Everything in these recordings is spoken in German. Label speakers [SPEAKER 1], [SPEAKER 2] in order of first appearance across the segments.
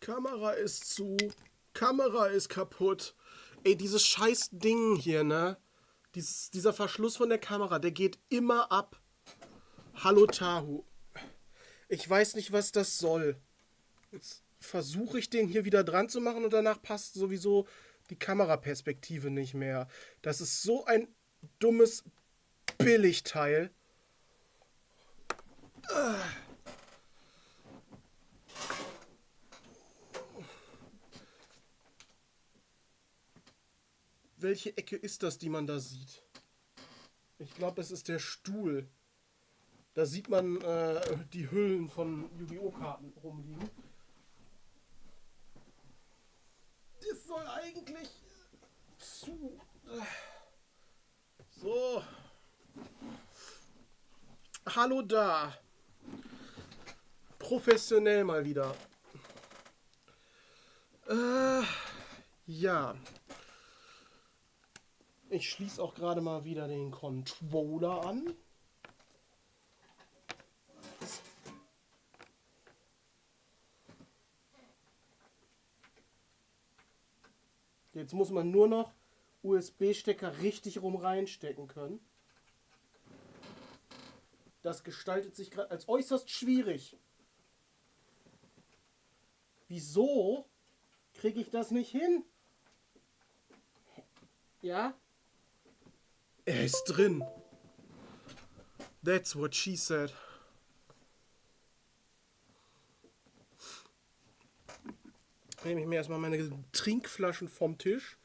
[SPEAKER 1] Kamera ist zu. Kamera ist kaputt. Ey, dieses scheiß Ding hier, ne? Dieser Verschluss von der Kamera, der geht immer ab. Hallo Tahu. Ich weiß nicht, was das soll. Jetzt versuche ich den hier wieder dran zu machen und danach passt sowieso die Kameraperspektive nicht mehr. Das ist so ein dummes Billigteil. Welche Ecke ist das, die man da sieht? Ich glaube, es ist der Stuhl. Da sieht man die Hüllen von Yu-Gi-Oh! Karten rumliegen. Das soll eigentlich zu. So. Hallo da. Professionell mal wieder. Ja. Ich schließe auch gerade mal wieder den Controller an. Jetzt muss man nur noch USB-Stecker richtig rum reinstecken können. Das gestaltet sich gerade als äußerst schwierig. Wieso kriege ich das nicht hin? Ja? Er ist drin. That's what she said. Nehme ich mir erstmal meine Trinkflaschen vom Tisch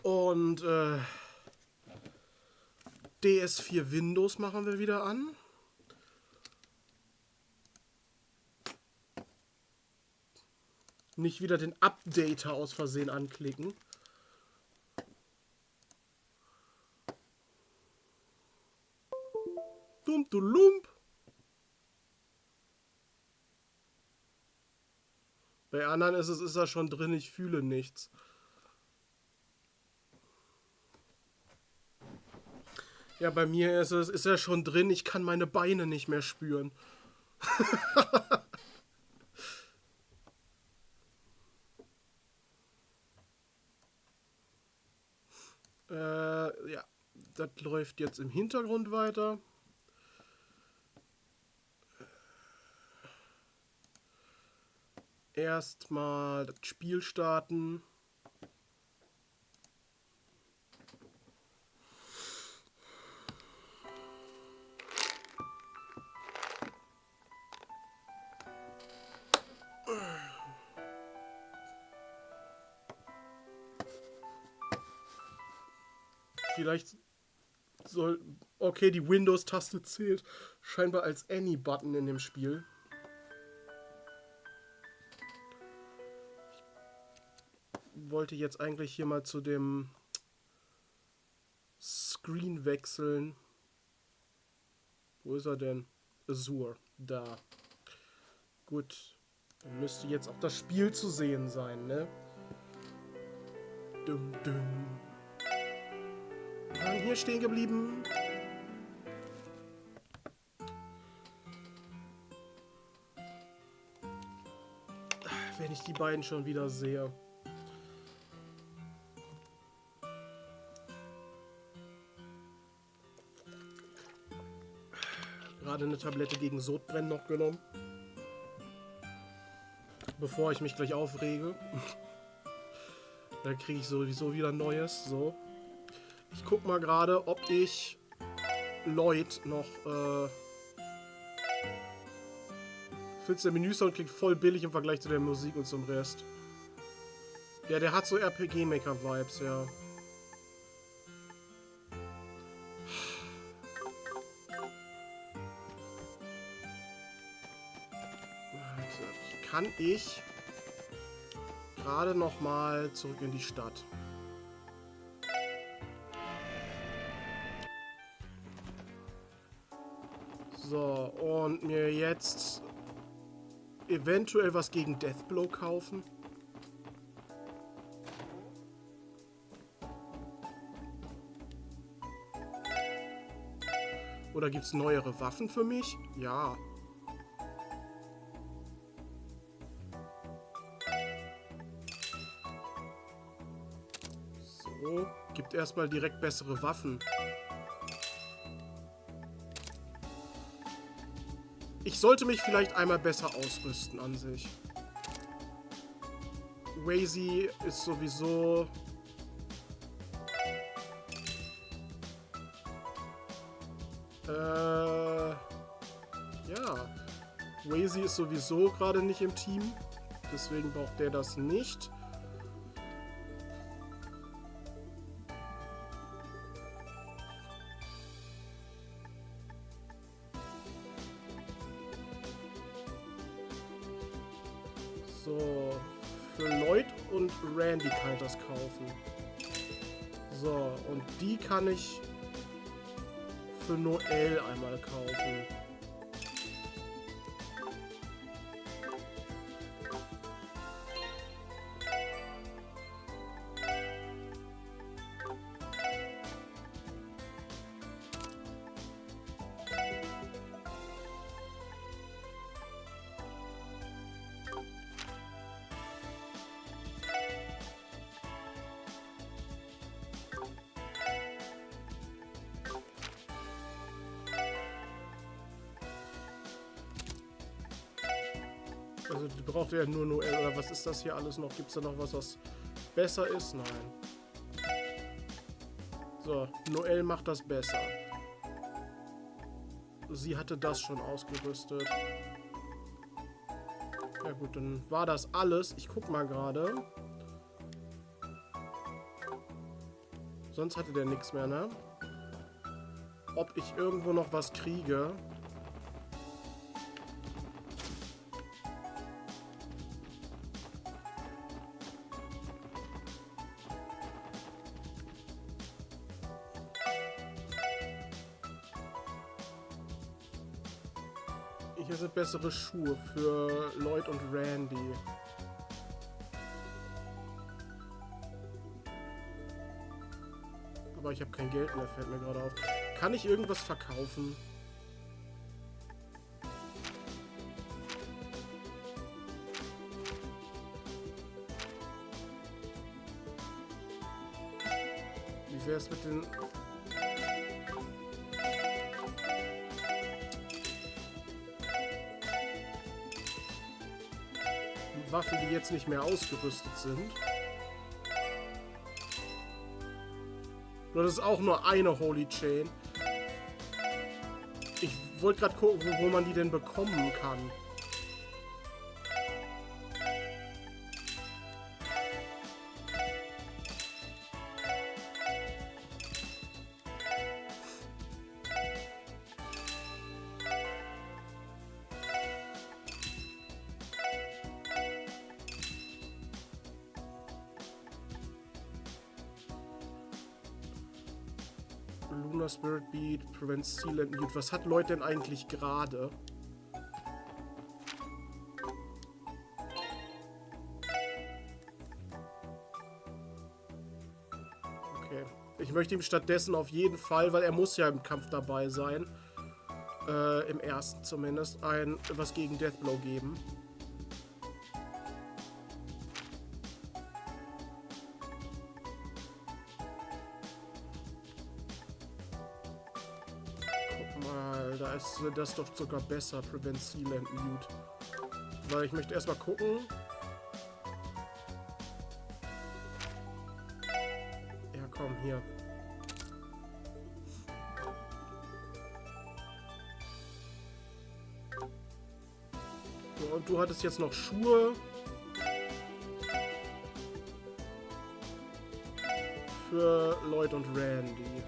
[SPEAKER 1] und DS4 Windows machen wir wieder an. Nicht wieder den Updater aus Versehen anklicken. Lump. Bei anderen ist er schon drin, ich fühle nichts. Ja, bei mir ist er schon drin, ich kann meine Beine nicht mehr spüren. Ja, das läuft jetzt im Hintergrund weiter. Erstmal das Spiel starten. Vielleicht soll... Okay, die Windows-Taste zählt scheinbar als Any-Button in dem Spiel. Ich wollte jetzt eigentlich hier mal zu dem Screen wechseln. Wo ist er denn? Azure. Da. Gut. Dann müsste jetzt auch das Spiel zu sehen sein, ne? Dum, dum. Hier stehen geblieben. Wenn ich die beiden schon wieder sehe. Gerade eine Tablette gegen Sodbrennen noch genommen. Bevor ich mich gleich aufrege. Da kriege ich sowieso wieder Neues. So. Ich guck mal gerade, ob ich Lloyd noch 14 Menüsound klingt voll billig im Vergleich zu der Musik und zum Rest. Ja, der hat so RPG-Maker-Vibes, ja. Kann ich gerade noch mal zurück in die Stadt. So, und mir jetzt eventuell was gegen Deathblow kaufen. Oder gibt es neuere Waffen für mich? Ja. Oh, gibt erstmal direkt bessere Waffen. Ich sollte mich vielleicht einmal besser ausrüsten an sich. Wazy ist sowieso... Ja. Wazy ist sowieso gerade nicht im Team. Deswegen braucht der das nicht. So. Für Lloyd und Randy kann ich das kaufen. So. Und die kann ich für Noel einmal kaufen. Also die braucht ja nur Noel, oder was ist das hier alles noch? Gibt es da noch was, was besser ist? Nein. So, Noel macht das besser. Sie hatte das schon ausgerüstet. Ja gut, dann war das alles. Ich guck mal gerade. Sonst hatte der nichts mehr, ne? Ob ich irgendwo noch was kriege. Hier sind bessere Schuhe für Lloyd und Randy. Aber ich habe kein Geld mehr, fällt mir gerade auf. Kann ich irgendwas verkaufen? Wie wäre es mit den... Waffen, die jetzt nicht mehr ausgerüstet sind. Das ist auch nur eine Holy Chain. Ich wollte gerade gucken, wo man die denn bekommen kann. Lunar Spirit Beat, Prevents Seal and Mute. Was hat Lloyd denn eigentlich gerade? Okay. Ich möchte ihm stattdessen auf jeden Fall, weil er muss ja im Kampf dabei sein, im ersten zumindest, was gegen Deathblow geben. Da ist das doch sogar besser, Prevent Seal and Mute. Weil ich möchte erstmal gucken. Ja, komm, hier. So, und du hattest jetzt noch Schuhe. Für Lloyd und Randy.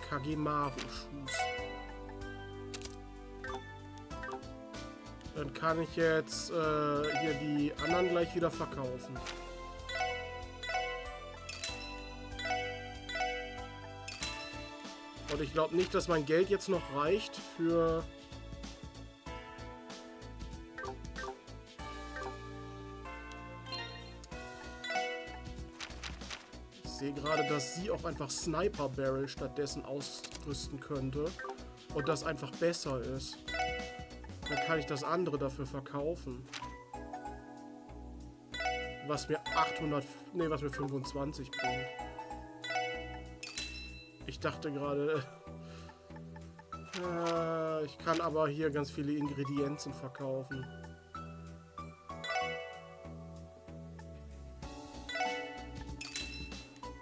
[SPEAKER 1] Kagemaru-Schuss. Dann kann ich jetzt hier die anderen gleich wieder verkaufen. Und ich glaube nicht, dass mein Geld jetzt noch reicht für... Ich sehe gerade, dass sie auch einfach Sniper Barrel stattdessen ausrüsten könnte. Und das einfach besser ist. Dann kann ich das andere dafür verkaufen. Was mir 25 bringt. Ich dachte gerade... ich kann aber hier ganz viele Ingredienzen verkaufen.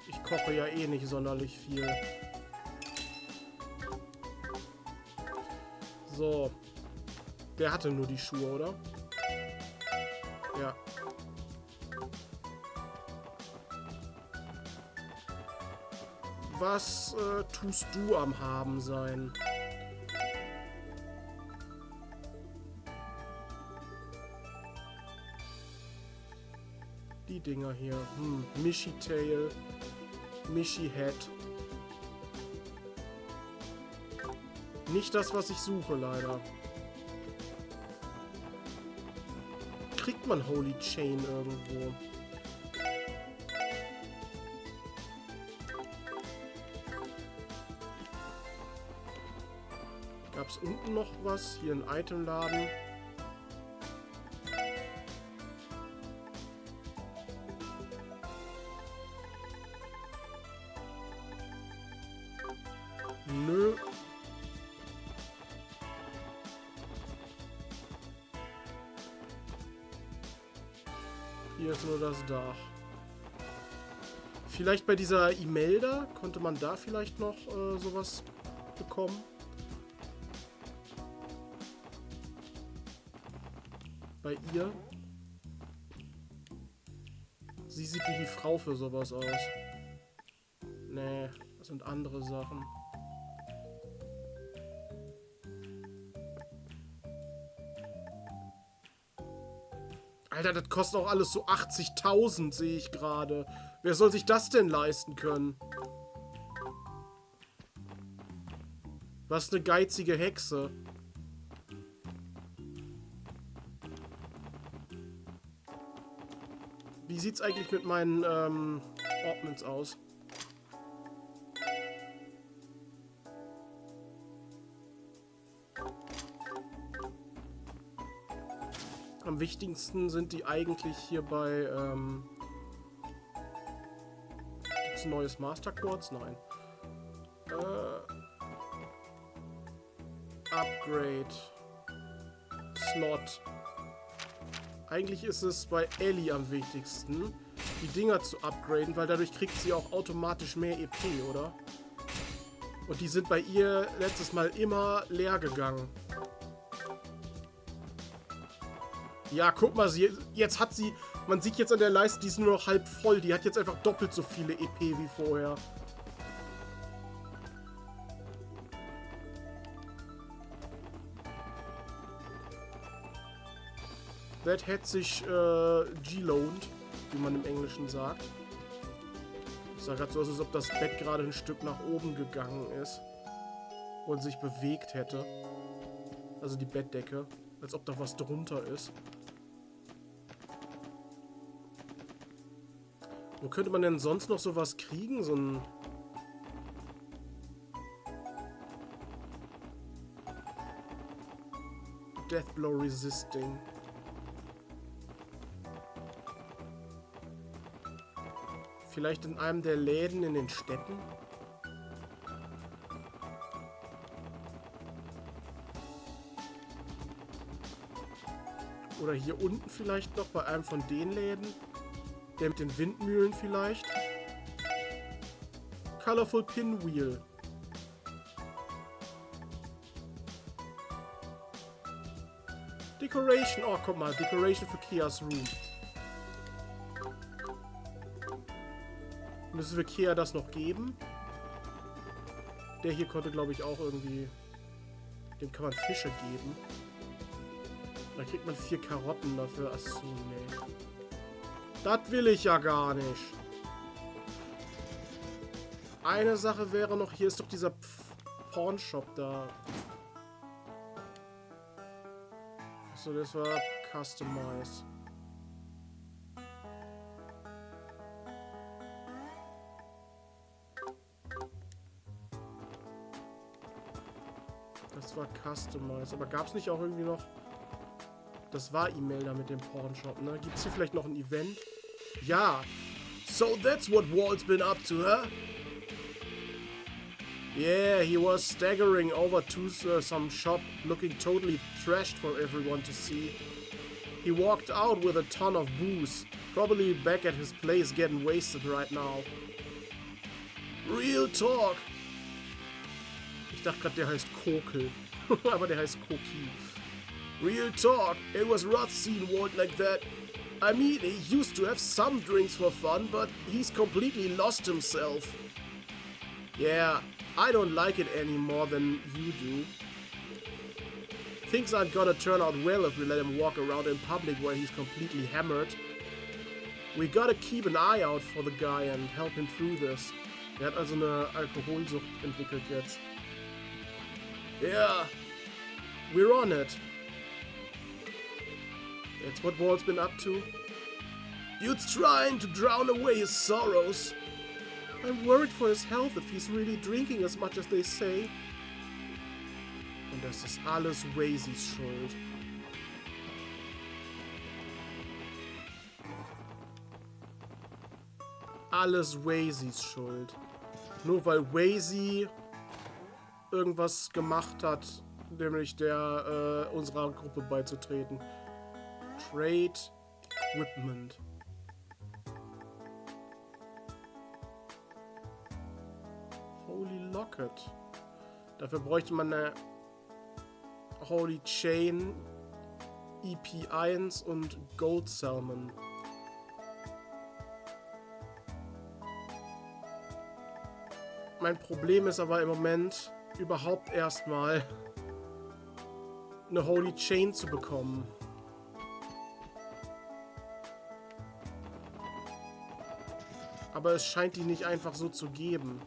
[SPEAKER 1] Ich koche ja eh nicht sonderlich viel. So. Der hatte nur die Schuhe, oder? Ja. Was tust du am Haben sein? Die Dinger hier. Mishy Tail. Mishy Head. Nicht das, was ich suche, leider. Kriegt man Holy Chain irgendwo? Gab es unten noch was? Hier ein Itemladen. Nö. Hier ist nur das Dach. Vielleicht bei dieser Imelda? Konnte man da vielleicht noch sowas bekommen? Bei ihr? Sie sieht wie die Frau für sowas aus. Nee, das sind andere Sachen. Alter, das kostet auch alles so 80.000, sehe ich gerade. Wer soll sich das denn leisten können? Was eine geizige Hexe. Wie sieht's eigentlich mit meinen Ordnance aus? Am wichtigsten sind die eigentlich hier bei, gibt's ein neues Master Quartz? Nein. Upgrade. Slot. Eigentlich ist es bei Ellie am wichtigsten, die Dinger zu upgraden, weil dadurch kriegt sie auch automatisch mehr EP, oder? Und die sind bei ihr letztes Mal immer leer gegangen. Ja, guck mal, jetzt hat sie... Man sieht jetzt an der Leiste, die ist nur noch halb voll. Die hat jetzt einfach doppelt so viele EP wie vorher. That hat sich gelohnt, wie man im Englischen sagt. Es sah gerade so aus, als ob das Bett gerade ein Stück nach oben gegangen ist. Und sich bewegt hätte. Also die Bettdecke. Als ob da was drunter ist. Wo könnte man denn sonst noch sowas kriegen? So ein... Deathblow Resisting. Vielleicht in einem der Läden in den Städten? Oder hier unten vielleicht noch bei einem von den Läden? Der mit den Windmühlen vielleicht? Colorful Pinwheel. Decoration. Oh, guck mal. Decoration für Keas Room. Müssen wir Kea das noch geben? Der hier konnte, glaube ich, auch irgendwie... Dem kann man Fische geben. Da kriegt man 4 Karotten dafür. Achso, nee. Das will ich ja gar nicht. Eine Sache wäre noch, hier ist doch dieser Pawnshop da. Achso, das war Customize. Das war Customized. Aber gab es nicht auch irgendwie noch... Das war E-Mail da mit dem Pornshop, ne? Gibt es hier vielleicht noch ein Event? Ja. So that's what Walt's been up to, huh? Yeah, he was staggering over to some shop, looking totally trashed for everyone to see. He walked out with a ton of booze. Probably back at his place getting wasted right now. Real talk. Ich dachte gerade, der heißt Kokel. Aber der heißt Koki. Real talk. It was rough seeing Walt like that. I mean, he used to have some drinks for fun, but he's completely lost himself. Yeah, I don't like it any more than you do. Things aren't gonna turn out well if we let him walk around in public where he's completely hammered. We gotta keep an eye out for the guy and help him through this. Er hat also eine Alkoholsucht entwickelt jetzt. Yeah, we're on it. That's what Walt's been up to. Dude's trying to drown away his sorrows. I'm worried for his health if he's really drinking as much as they say. Und das ist alles Wazeys Schuld. Alles Wazeys Schuld. Nur weil Wazy irgendwas gemacht hat, nämlich unserer Gruppe beizutreten. Trade Equipment. Holy Locket. Dafür bräuchte man eine Holy Chain, EP1 und Gold Salmon. Mein Problem ist aber im Moment überhaupt erstmal eine Holy Chain zu bekommen. Aber es scheint die nicht einfach so zu geben.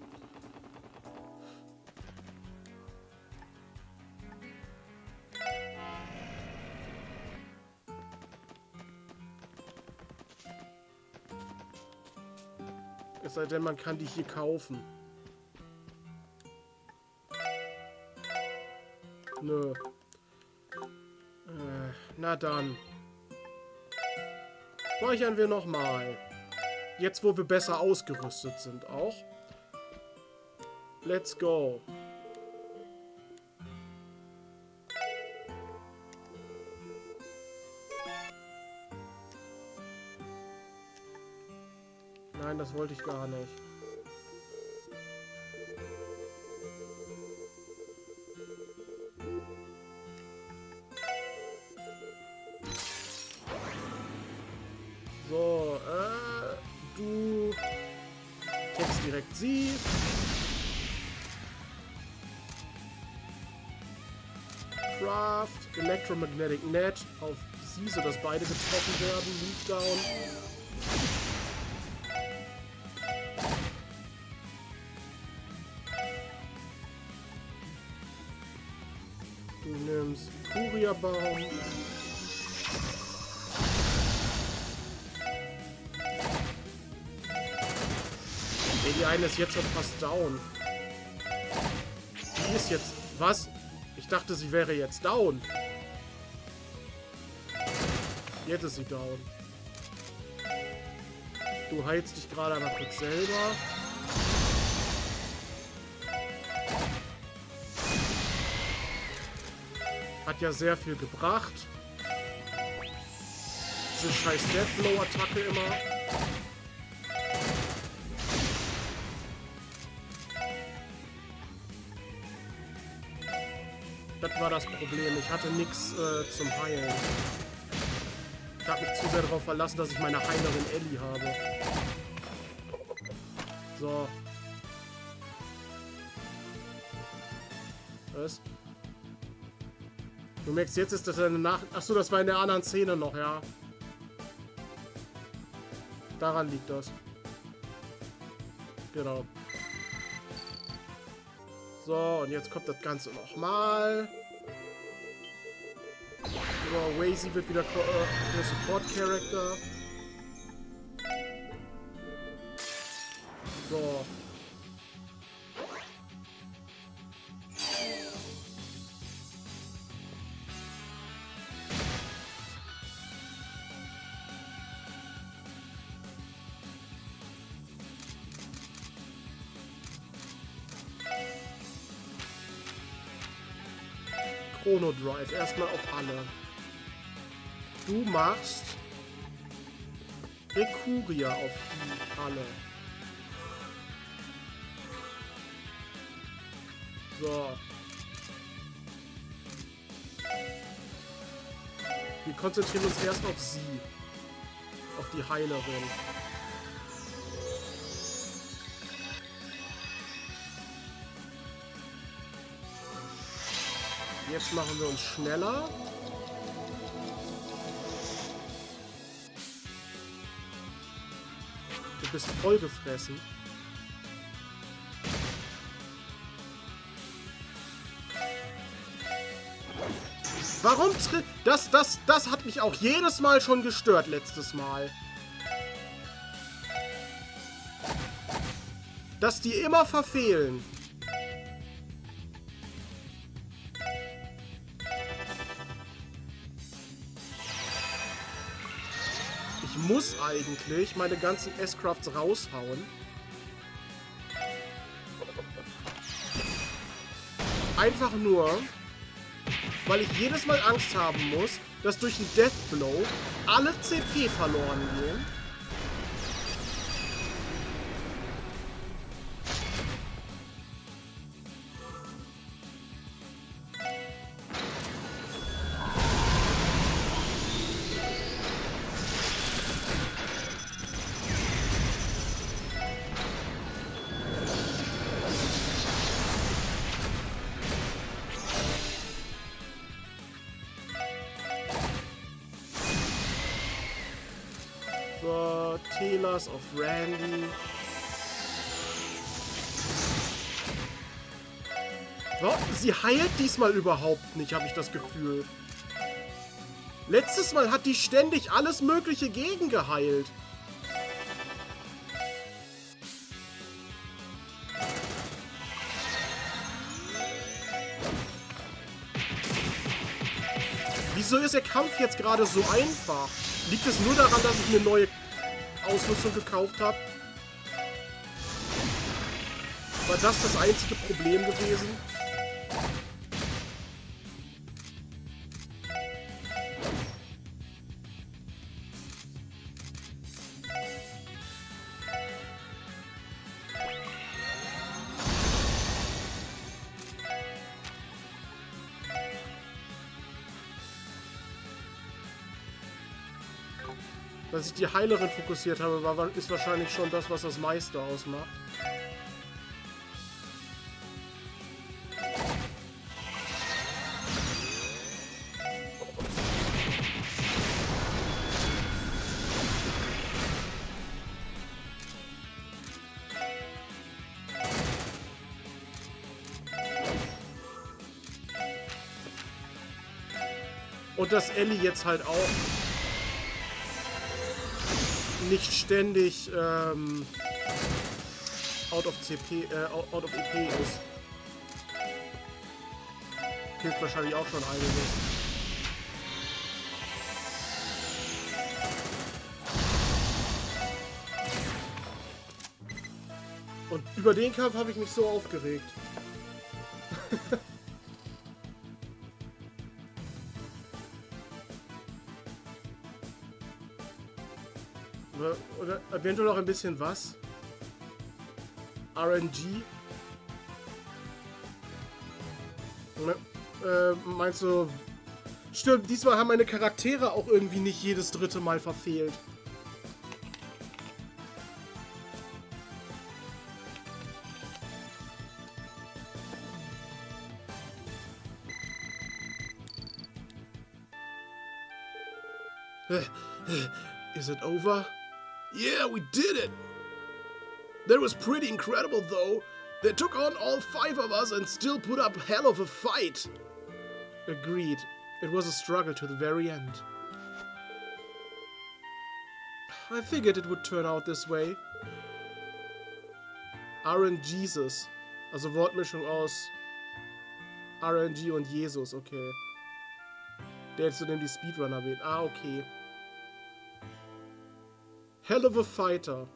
[SPEAKER 1] Es sei denn, man kann die hier kaufen. Nö. Na dann. Speichern wir nochmal. Jetzt, wo wir besser ausgerüstet sind auch. Let's go. Nein, das wollte ich gar nicht. So, du text direkt sie. Craft, Electromagnetic Net auf sie, sodass beide getroffen werden. Move down. Du nimmst Kurierbaum. Ey, die eine ist jetzt schon fast down. Die ist jetzt... Was? Ich dachte, sie wäre jetzt down. Jetzt ist sie down. Du heilst dich gerade einmal kurz selber. Hat ja sehr viel gebracht. Diese scheiß Deathblow-Attacke immer. Das war das Problem. Ich hatte nichts zum Heilen. Ich habe mich zu sehr darauf verlassen, dass ich meine Heilerin Ellie habe. So. Was? Du merkst, jetzt ist das eine Nachricht. Achso, das war in der anderen Szene noch, ja. Daran liegt das. Genau. So, und jetzt kommt das Ganze nochmal. So, Wazy wird wieder der Support-Character. So. Chrono Drive. Erstmal auf alle. Du machst Rekuria auf die alle. So. Wir konzentrieren uns erst auf sie. Auf die Heilerin. Jetzt machen wir uns schneller. Du bist vollgefressen. Warum tritt... Das hat mich auch jedes Mal schon gestört, letztes Mal. Dass die immer verfehlen. Ich muss eigentlich meine ganzen S-Crafts raushauen. Einfach nur, weil ich jedes Mal Angst haben muss, dass durch einen Deathblow alle CP verloren gehen. Telas auf Randy. So, sie heilt diesmal überhaupt nicht, habe ich das Gefühl. Letztes Mal hat die ständig alles Mögliche gegen geheilt. Wieso ist der Kampf jetzt gerade so einfach? Liegt es nur daran, dass ich eine neue Ausrüstung gekauft habe? War das einzige Problem gewesen? Dass ich die Heilerin fokussiert habe, ist wahrscheinlich schon das, was das meiste ausmacht. Und dass Ellie jetzt halt auch nicht ständig out of EP ist. Hilft wahrscheinlich auch schon einiges. Und über den Kampf habe ich mich so aufgeregt. Oder eventuell noch ein bisschen was? RNG? Meinst du... Stimmt, diesmal haben meine Charaktere auch irgendwie nicht jedes dritte Mal verfehlt. Is it over? Yeah, we did it! That was pretty incredible, though. They took on all 5 of us and still put up hell of a fight. Agreed. It was a struggle to the very end. I figured it would turn out this way. RNGesus. Also Wortmischung aus RNG und Jesus, okay. Der jetzt zudem die Speedrunner wählt. Ah, okay. Hell of a fighter.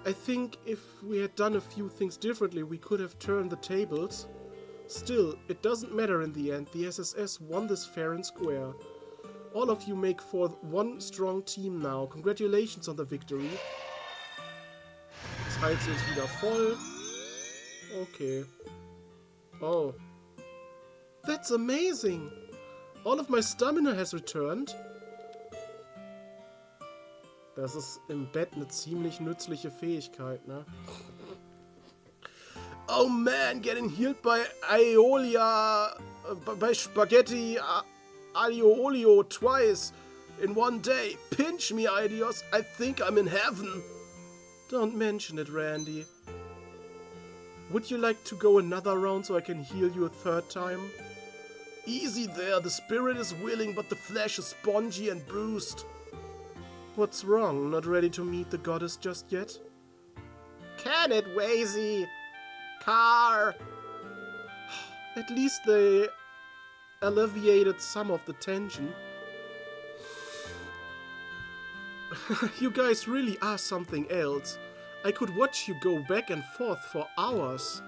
[SPEAKER 1] I think if we had done a few things differently, we could have turned the tables. Still, it doesn't matter in the end. The SSS won this fair and square. All of you make for one strong team now. Congratulations on the victory. Das Heiz ist wieder voll. Okay. Oh. That's amazing. All of my stamina has returned. Das ist im Bett eine ziemlich nützliche Fähigkeit, ne? Oh man, getting healed by Aiolia, by Spaghetti Aglio Olio twice in one day. Pinch me, Idios. I think I'm in heaven. Don't mention it, Randy. Would you like to go another round so I can heal you a third time? Easy there. The spirit is willing, but the flesh is spongy and bruised. What's wrong? Not ready to meet the goddess just yet? Can it, Wazy? Car! At least they alleviated some of the tension. You guys really are something else. I could watch you go back and forth for hours.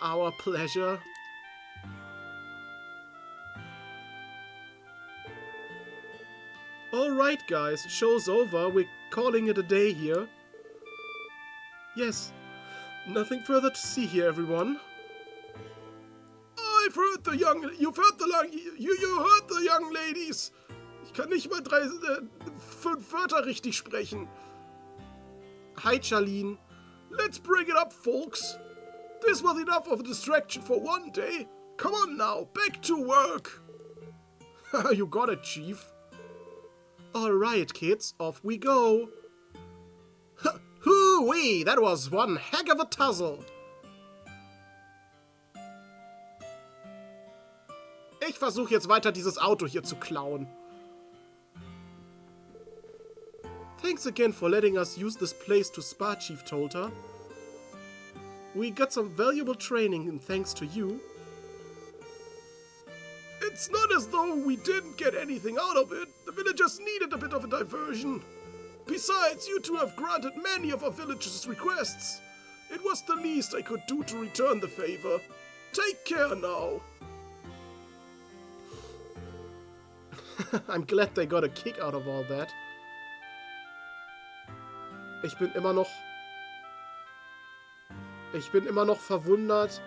[SPEAKER 1] Our pleasure. Alright guys, show's over. We're calling it a day here. Yes, nothing further to see here, everyone. You've heard the young ladies. Ich kann nicht mal 5 Wörter richtig sprechen. Hi, Charlene. Let's bring it up, folks. This was enough of a distraction for one day. Come on now, back to work. You got it, Chief. Alright, kids, off we go. Hoo-wee, that was one heck of a tussle. Ich versuche jetzt weiter, dieses Auto hier zu klauen. Thanks again for letting us use this place to spa, Chief told her. We got some valuable training and thanks to you. It's not as though we didn't get anything out of it. The villagers needed a bit of a diversion. Besides, you two have granted many of our villagers' requests. It was the least I could do to return the favor. Take care now. I'm glad they got a kick out of all that. Ich bin immer noch verwundert,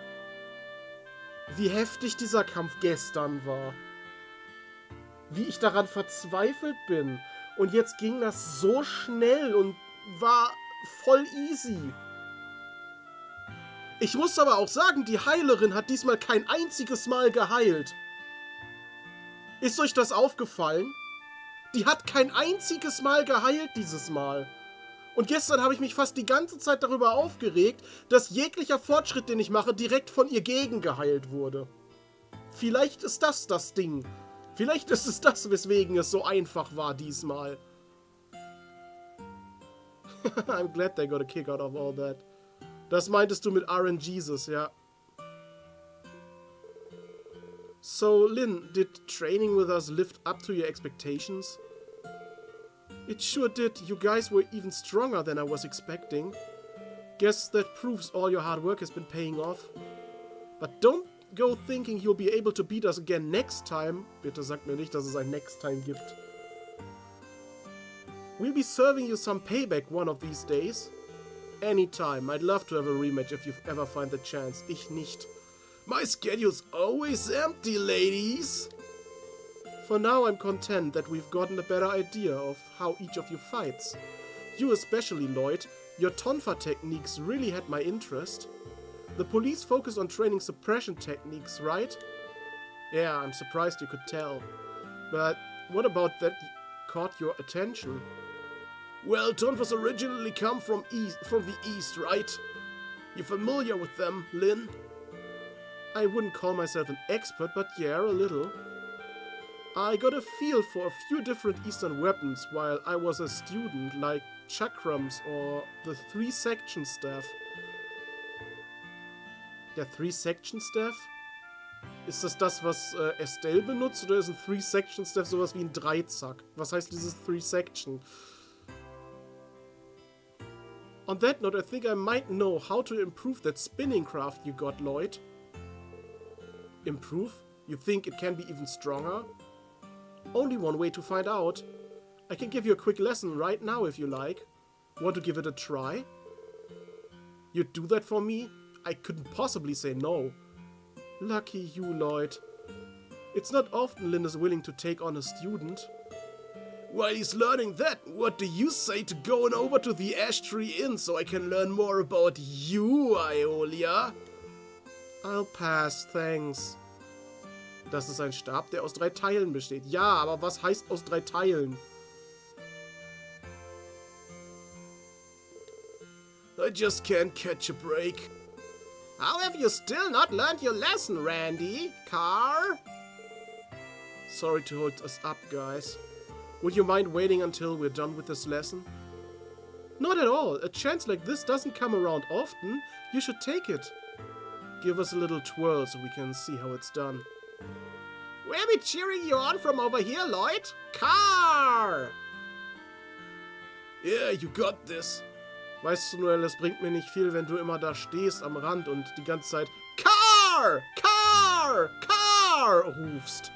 [SPEAKER 1] wie heftig dieser Kampf gestern war. Wie ich daran verzweifelt bin. Und jetzt ging das so schnell und war voll easy. Ich muss aber auch sagen, die Heilerin hat diesmal kein einziges Mal geheilt. Ist euch das aufgefallen? Die hat kein einziges Mal geheilt dieses Mal. Und gestern habe ich mich fast die ganze Zeit darüber aufgeregt, dass jeglicher Fortschritt, den ich mache, direkt von ihr gegengeheilt wurde. Vielleicht ist das das Ding. Vielleicht ist es das, weswegen es so einfach war diesmal. I'm glad they got a kick out of all that. Das meintest du mit RNGesus, ja. So, Lynn, did training with us live up to your expectations? It sure did. You guys were even stronger than I was expecting. Guess that proves all your hard work has been paying off. But don't go thinking you'll be able to beat us again next time. Bitte sag mir nicht, dass es ein Next Time gibt. We'll be serving you some payback one of these days. Anytime. I'd love to have a rematch if you ever find the chance. Ich nicht. My schedule's always empty, ladies. For now, I'm content that we've gotten a better idea of how each of you fights. You especially, Lloyd. Your tonfa techniques really had my interest. The police focus on training suppression techniques, right? Yeah, I'm surprised you could tell. But what about that caught your attention? Well, tonfas originally come from the east, right? You familiar with them, Lynn? I wouldn't call myself an expert, but yeah, a little. I got a feel for a few different Eastern weapons while I was a student, like chakrams or the 3-section staff. Der 3-section staff? Ist das, was Estelle benutzt, oder ist ein 3-section staff sowas wie ein Dreizack? Was heißt dieses 3-section? On that note, I think I might know how to improve that spinning craft you got, Lloyd. Improve? You think it can be even stronger? Only one way to find out. I can give you a quick lesson right now if you like. Want to give it a try? You'd do that for me? I couldn't possibly say no. Lucky you, Lloyd. It's not often Lynn is willing to take on a student. While he's learning that, what do you say to going over to the Ash Tree Inn so I can learn more about you, Iolia? I'll pass, thanks. Das ist ein Stab, der aus 3 Teilen besteht. Ja, aber was heißt aus 3 Teilen? I just can't catch a break. How have you still not learned your lesson, Randy? Car? Sorry to hold us up, guys. Would you mind waiting until we're done with this lesson? Not at all. A chance like this doesn't come around often. You should take it. Give us a little twirl so we can see how it's done. We'll be cheering you on from over here, Lloyd. Car! Yeah, you got this. Weißt du, Noel, es bringt mir nicht viel, wenn du immer da stehst am Rand und die ganze Zeit Car! Car! Car! rufst.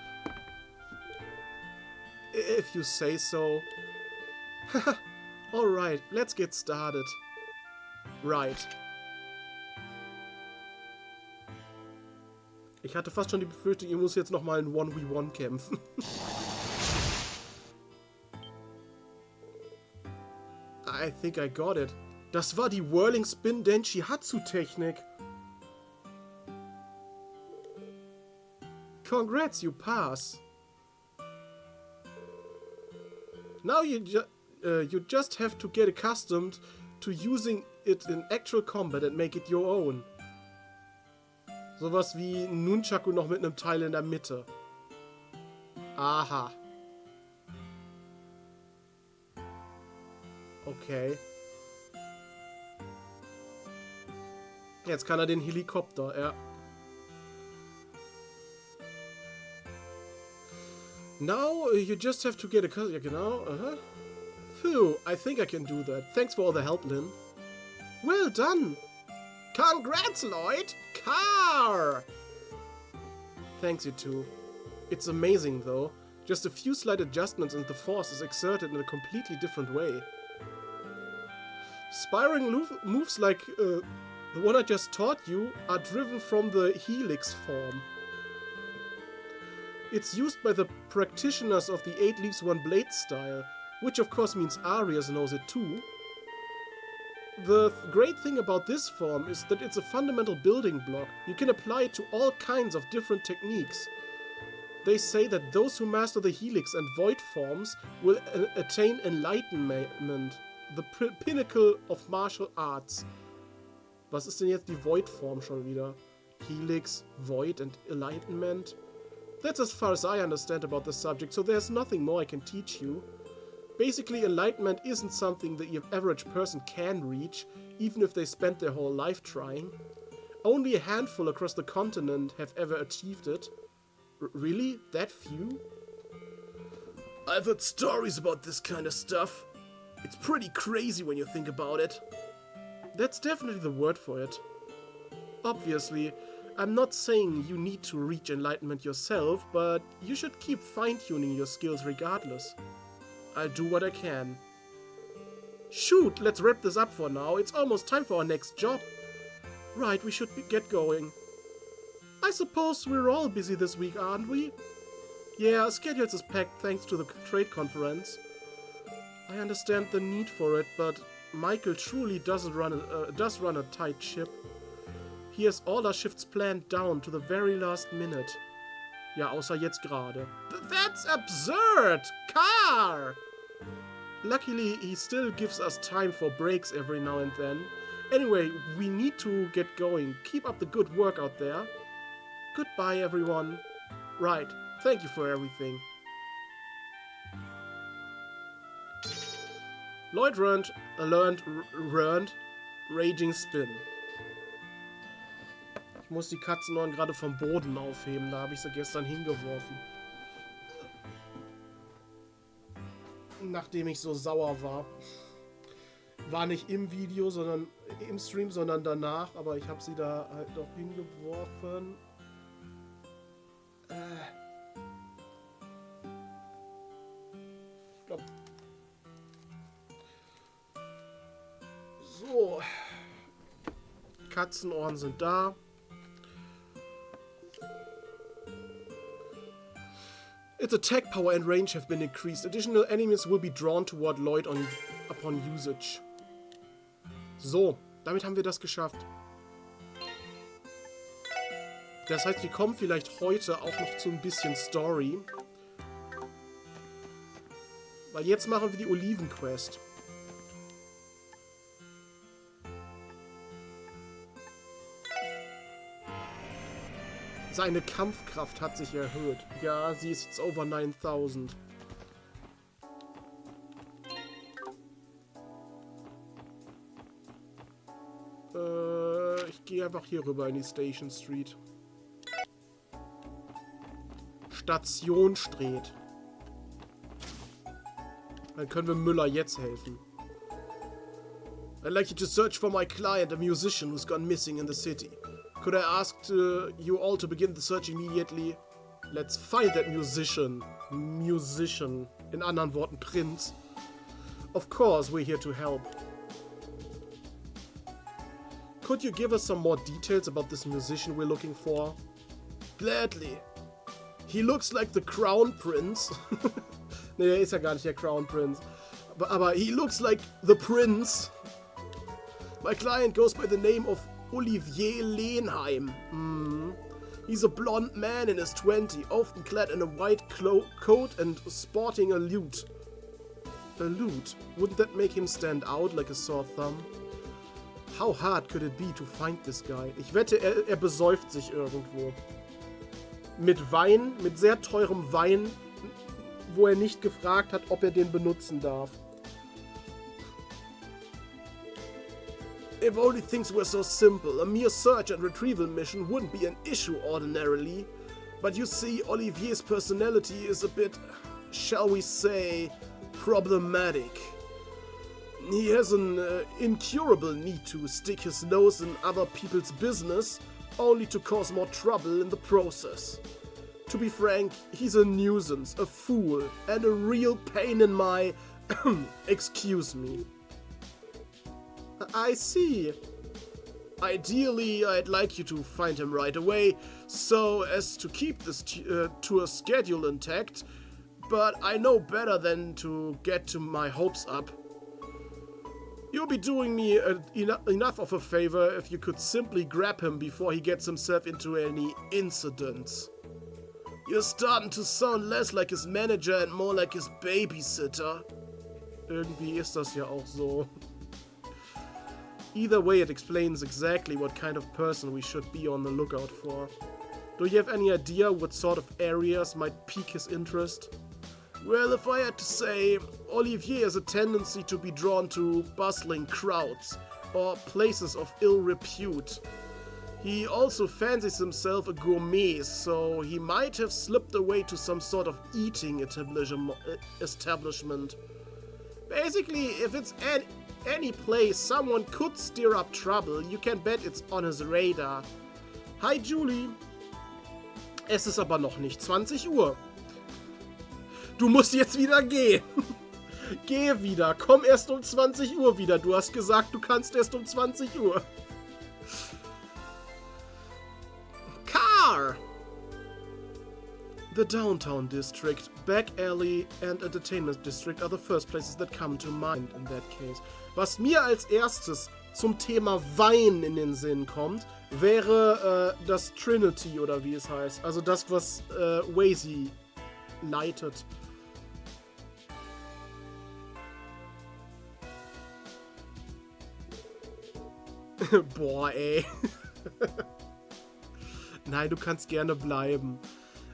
[SPEAKER 1] If you say so. Alright, let's get started. Right. Ich hatte fast schon die Befürchtung, ihr müsst jetzt nochmal ein 1v1 kämpfen. I think I got it. Das war die Whirling Spin Denshi-Hatsu Technik. Congrats, you pass. Now you just have to get accustomed to using it in actual combat and make it your own. Sowas wie Nunchaku noch mit einem Teil in der Mitte. Aha. Okay. Jetzt kann er den Helikopter, ja. Now, you just have to get a... Ja, genau, Phew, I think I can do that. Thanks for all the help, Lynn. Well done! Congrats, Lloyd! Car! Thanks, you two. It's amazing, though. Just a few slight adjustments and the force is exerted in a completely different way. Spiraling moves like the one I just taught you are driven from the helix form. It's used by the practitioners of the 8 leaves 1 blade style, which of course means Arias knows it too. The great thing about this form is that it's a fundamental building block. You can apply it to all kinds of different techniques. They say that those who master the helix and void forms will attain enlightenment, the pinnacle of martial arts. Was ist denn jetzt die Void-Form schon wieder? Helix, Void and Enlightenment? That's as far as I understand about the subject, so there's nothing more I can teach you. Basically, enlightenment isn't something that your average person can reach, even if they spent their whole life trying. Only a handful across the continent have ever achieved it. Really? That few? I've heard stories about this kind of stuff. It's pretty crazy when you think about it. That's definitely the word for it. Obviously, I'm not saying you need to reach enlightenment yourself, but you should keep fine-tuning your skills regardless. I'll do what I can. Shoot, let's wrap this up for now. It's almost time for our next job. Right, we should get going. I suppose we're all busy this week, aren't we? Yeah, schedules is packed thanks to the trade conference. I understand the need for it, but Michael truly does run a tight ship. He has all our shifts planned down to the very last minute. Ja, außer jetzt gerade. That's absurd! Car! Luckily, he still gives us time for breaks every now and then. Anyway, we need to get going. Keep up the good work out there. Goodbye, everyone. Right, thank you for everything. Lloyd learned Raging Spin. Ich muss die Katzenohren gerade vom Boden aufheben, da habe ich sie gestern hingeworfen. Nachdem ich so sauer war. War nicht im Video, sondern im Stream, sondern danach, aber ich habe sie da halt noch hingeworfen. Ich glaub. So. Katzenohren sind da. Its attack power and range have been increased. Additional enemies will be drawn toward Lloyd upon usage. So, damit haben wir das geschafft. Das heißt, wir kommen vielleicht heute auch noch zu ein bisschen Story. Weil jetzt machen wir die Oliven-Quest. Seine Kampfkraft hat sich erhöht. Ja, sie ist jetzt over 9000. Ich gehe einfach hier rüber in die Station Street. Station Street. Dann können wir Müller jetzt helfen. I'd like you to search for my client, a musician who's gone missing in the city. Could I ask you all to begin the search immediately? Let's find that musician. Musician. In anderen Worten, Prinz. Of course, we're here to help. Could you give us some more details about this musician we're looking for? Gladly. He looks like the Crown Prince. Ne, der ist ja gar nicht der Crown Prince. Aber he looks like the Prince. My client goes by the name of Olivier Lehnheim. He's a blonde man in his 20s, often clad in a white coat and sporting a lute. A lute? Wouldn't that make him stand out like a sore thumb? How hard could it be to find this guy? Ich wette, er besäuft sich irgendwo. Mit Wein, mit sehr teurem Wein, wo er nicht gefragt hat, ob er den benutzen darf. If only things were so simple, a mere search and retrieval mission wouldn't be an issue ordinarily. But you see, Olivier's personality is a bit, shall we say, problematic. He has an incurable need to stick his nose in other people's business, only to cause more trouble in the process. To be frank, he's a nuisance, a fool, and a real pain in my... excuse me. I see. Ideally, I'd like you to find him right away, so as to keep this tour schedule intact, but I know better than to get to my hopes up. You'll be doing me enough of a favor if you could simply grab him before he gets himself into any incidents. You're starting to sound less like his manager and more like his babysitter. Irgendwie ist das ja auch so. Either way, it explains exactly what kind of person we should be on the lookout for. Do you have any idea what sort of areas might pique his interest? Well, if I had to say, Olivier has a tendency to be drawn to bustling crowds or places of ill repute. He also fancies himself a gourmet, so he might have slipped away to some sort of eating establishment. Basically, if it's any place someone could stir up trouble, you can bet it's on his radar. Hi Julie. Es ist aber noch nicht 20 Uhr. Du musst jetzt wieder gehen. Geh wieder. Komm erst um 20 Uhr wieder. Du hast gesagt, du kannst erst um 20 Uhr. Car! The downtown district, back alley and entertainment district are the first places that come to mind in that case. Was mir als erstes zum Thema Wein in den Sinn kommt, wäre das Trinity oder wie es heißt. Also das, was Wazy leitet. Boah, ey. Nein, du kannst gerne bleiben.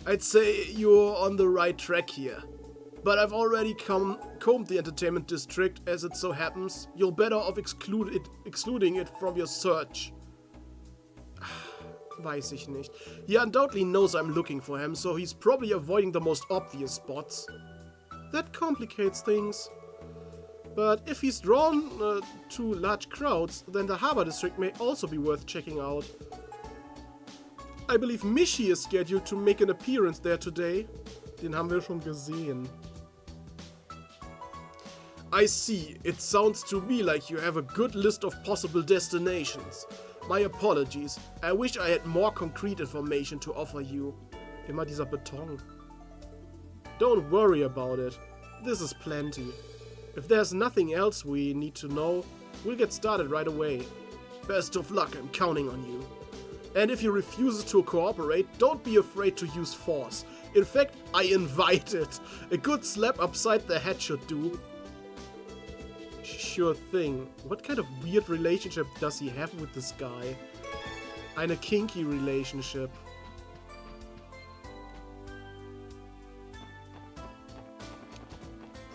[SPEAKER 1] I'd say you're on the right track here. But I've already combed the entertainment district as it so happens. You're better off excluding it from your search. Weiß ich nicht. He undoubtedly knows I'm looking for him, so he's probably avoiding the most obvious spots. That complicates things. But if he's drawn to large crowds, then the harbor district may also be worth checking out. I believe Michi is scheduled to make an appearance there today. Den haben wir schon gesehen. I see. It sounds to me like you have a good list of possible destinations. My apologies. I wish I had more concrete information to offer you. Immer dieser Beton. Don't worry about it. This is plenty. If there's nothing else we need to know, we'll get started right away. Best of luck, I'm counting on you. And if he refuses to cooperate, don't be afraid to use force. In fact, I invite it. A good slap upside the head should do. Sure thing. What kind of weird relationship does he have with this guy? Eine kinky relationship.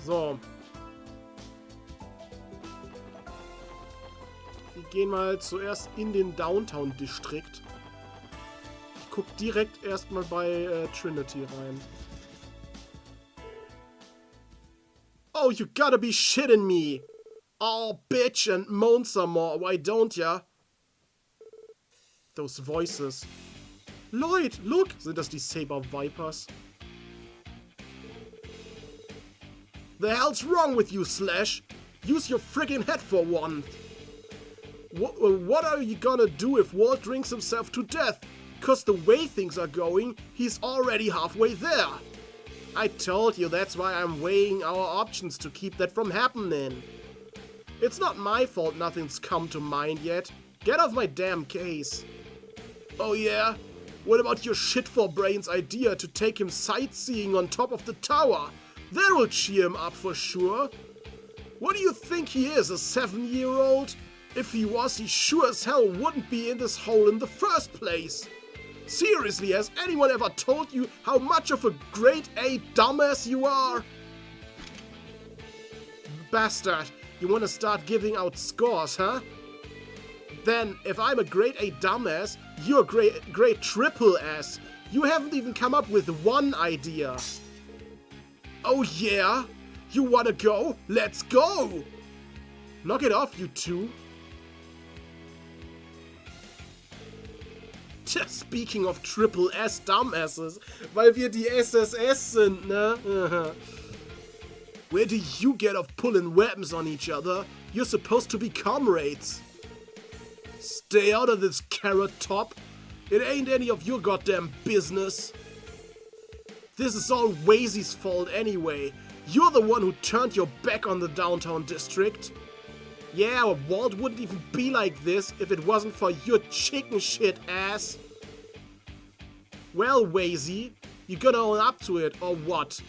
[SPEAKER 1] So. Wir gehen mal zuerst in den Downtown-Distrikt. Ich guck direkt erstmal bei Trinity rein. Oh, you gotta be shitting me! Oh, bitch, and moan some more, why don't ya? Those voices. Lloyd, look! Sind das die Saber Vipers? The hell's wrong with you, Slash? Use your friggin' head for one! What are you gonna do if Walt drinks himself to death? Cause the way things are going, he's already halfway there. I told you that's why I'm weighing our options to keep that from happening. It's not my fault nothing's come to mind yet. Get off my damn case. Oh yeah? What about your shit for brains idea to take him sightseeing on top of the tower? That will cheer him up for sure. What do you think he is, a 7-year-old? If he was, he sure as hell wouldn't be in this hole in the first place. Seriously, has anyone ever told you how much of a grade A dumbass you are? Bastard, you wanna start giving out scores, huh? Then, if I'm a grade A dumbass, you're a grade triple S. You haven't even come up with one idea. Oh yeah? You wanna go? Let's go! Knock it off, you two. Speaking of Triple S Dumbasses, weil wir die SSS sind, ne? Where do you get off pulling weapons on each other? You're supposed to be comrades. Stay out of this, Carrot Top. It ain't any of your goddamn business. This is all Wazy's fault anyway. You're the one who turned your back on the downtown district. Yeah, Walt wouldn't even be like this if it wasn't for your chicken shit ass. Well, Wazy, you gonna own up to it, or what?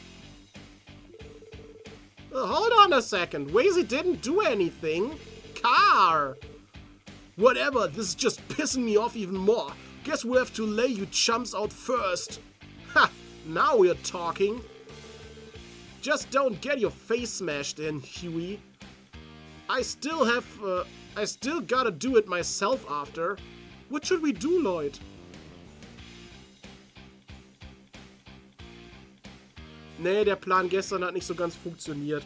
[SPEAKER 1] Hold on a second, Wazy didn't do anything. Car! Whatever, this is just pissing me off even more. Guess we'll have to lay you chumps out first. Ha! Now we're talking. Just don't get your face smashed in, Huey. I still gotta do it myself after. What should we do, Lloyd? Nee, der Plan gestern hat nicht so ganz funktioniert.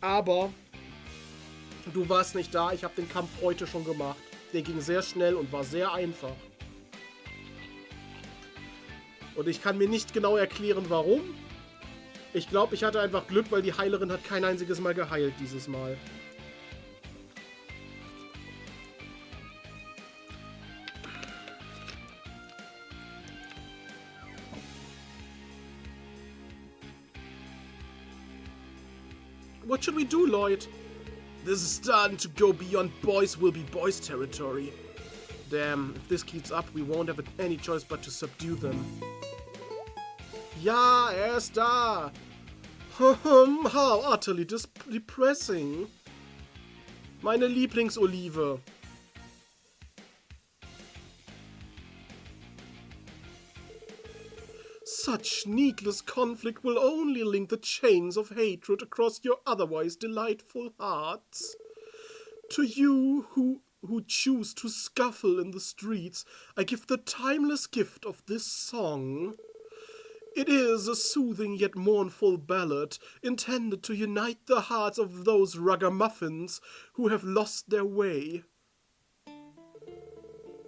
[SPEAKER 1] Aber du warst nicht da, ich habe den Kampf heute schon gemacht. Der ging sehr schnell und war sehr einfach. Und ich kann mir nicht genau erklären, warum. Ich glaube, ich hatte einfach Glück, weil die Heilerin hat kein einziges Mal geheilt dieses Mal. What should we do, Lloyd? This is starting to go beyond boys will be boys territory. Damn, if this keeps up, we won't have any choice but to subdue them. Ja, ist da. How utterly depressing. Meine Lieblingsolive. Such needless conflict will only link the chains of hatred across your otherwise delightful hearts. To you who choose to scuffle in the streets, I give the timeless gift of this song. It is a soothing yet mournful ballad intended to unite the hearts of those ragamuffins who have lost their way.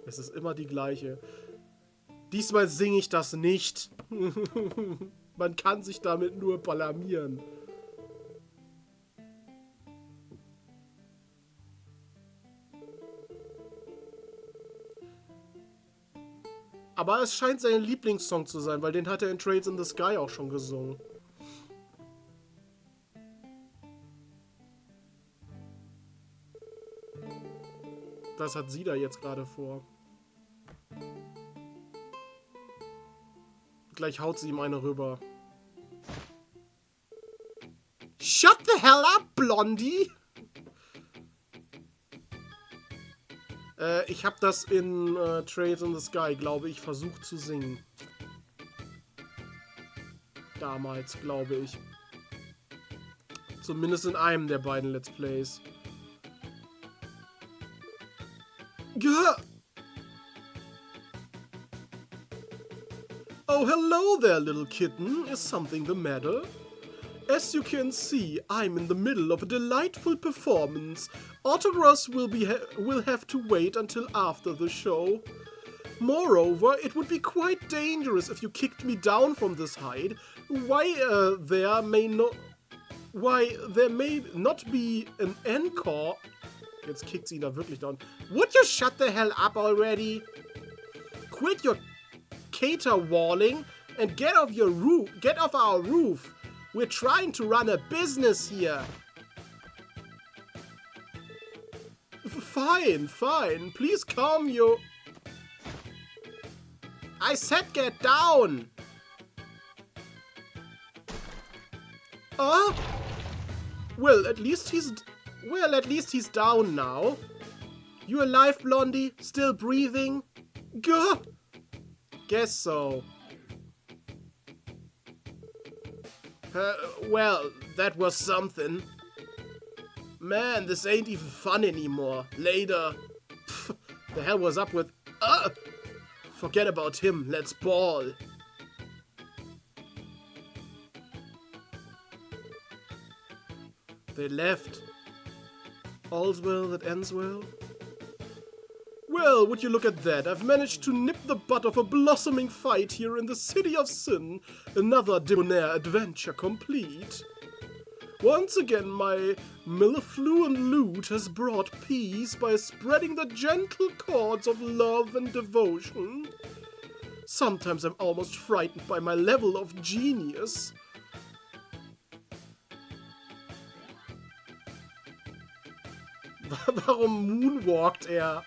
[SPEAKER 1] Es ist immer die gleiche. Diesmal singe ich das nicht. Man kann sich damit nur blamieren. Aber es scheint sein Lieblingssong zu sein, weil den hat er in Trails in the Sky auch schon gesungen. Das hat sie da jetzt gerade vor. Gleich haut sie ihm eine rüber. Shut the hell up, Blondie! Ich habe das in Trails in the Sky, glaube ich, versucht zu singen. Damals, glaube ich. Zumindest in einem der beiden Let's Plays. Gah! Oh, hello there, little kitten. Is something the matter? As you can see, I'm in the middle of a delightful performance. Autographs will have to wait until after the show. Moreover, it would be quite dangerous if you kicked me down from this height. Why there may not be an encore. Jetzt kickt sie ihn da wirklich down. Would you shut the hell up already? Quit your caterwauling and get off our roof. We're trying to run a business here. Fine, fine. Please calm your... I said get down. Well, at least he's down now. You alive, Blondie? Still breathing? Gah! Guess so. Well, that was something. Man, this ain't even fun anymore. Later. Pff, the hell was up with... Forget about him. Let's ball. They left. All's well that ends well. Well, would you look at that? I've managed to nip the butt of a blossoming fight here in the City of Sin. Another debonair adventure complete. Once again, my mellifluent lute has brought peace by spreading the gentle chords of love and devotion. Sometimes I'm almost frightened by my level of genius. Warum moonwalkt er?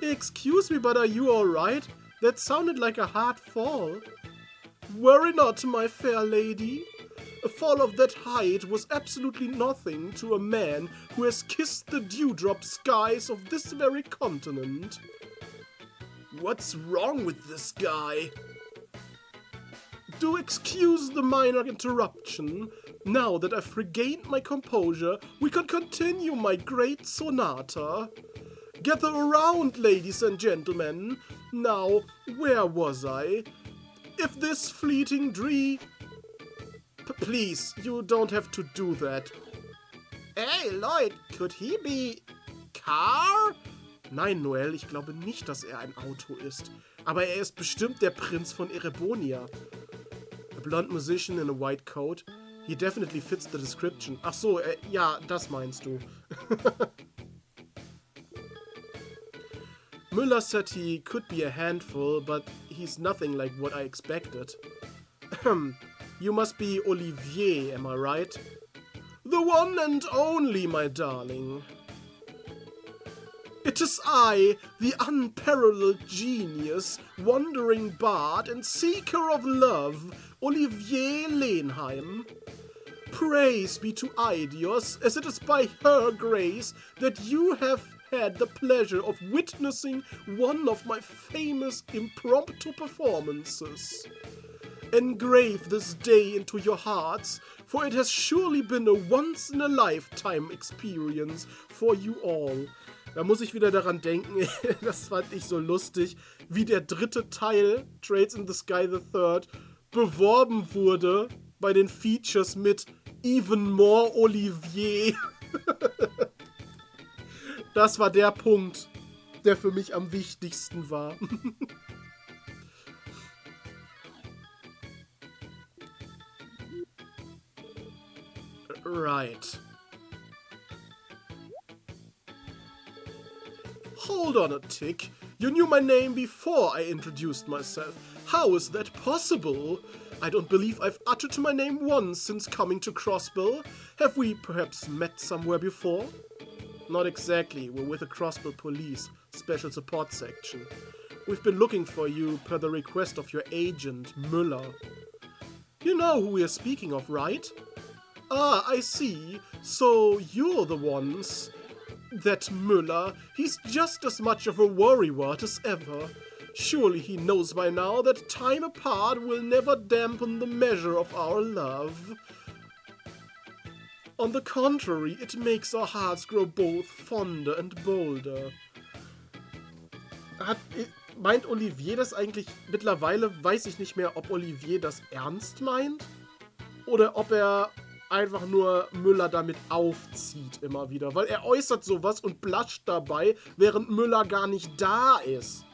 [SPEAKER 1] Excuse me, but are you alright? That sounded like a hard fall. Worry not, my fair lady. A fall of that height was absolutely nothing to a man who has kissed the dewdrop skies of this very continent. What's wrong with this guy? Do excuse the minor interruption. Now that I've regained my composure, we can continue my great sonata. Gather around, ladies and gentlemen. Now, where was I? If this fleeting dream... Please, you don't have to do that. Hey, Lloyd, could he be... Car? Nein, Noel, ich glaube nicht, dass er ein Auto ist. Aber er ist bestimmt der Prinz von Erebonia. A blonde musician in a white coat. He definitely fits the description. Ach so, ja, das meinst du. Müller said he could be a handful, but he's nothing like what I expected. You must be Olivier, am I right? The one and only, my darling. It is I, the unparalleled genius, wandering bard and seeker of love, Olivier Lenheim. Praise be to Eidios, as it is by her grace that you have had the pleasure of witnessing one of my famous impromptu performances. Engrave this day into your hearts, for it has surely been a once-in-a-lifetime experience for you all. Da muss ich wieder daran denken, das fand ich so lustig, wie der dritte Teil, Trails in the Sky the Third, beworben wurde bei den Features mit Even More Olivier. Das war der Punkt. der für mich am wichtigsten war. Right. Hold on a tick. You knew my name before I introduced myself. How is that possible? I don't believe I've uttered my name once since coming to Crossbill. Have we perhaps met somewhere before? Not exactly. We're with the Crossbill Police, Special Support Section. We've been looking for you per the request of your agent, Müller. You know who we are speaking of, right? Ah, I see. So you're the ones. That Müller, he's just as much of a worrywart as ever. Surely he knows by now that time apart will never dampen the measure of our love. On the contrary, it makes our hearts grow both fonder and bolder. Meint Olivier das eigentlich? Mittlerweile weiß ich nicht mehr, ob Olivier das ernst meint oder ob er einfach nur Müller damit aufzieht immer wieder. Weil er äußert sowas und blusht dabei, während Müller gar nicht da ist.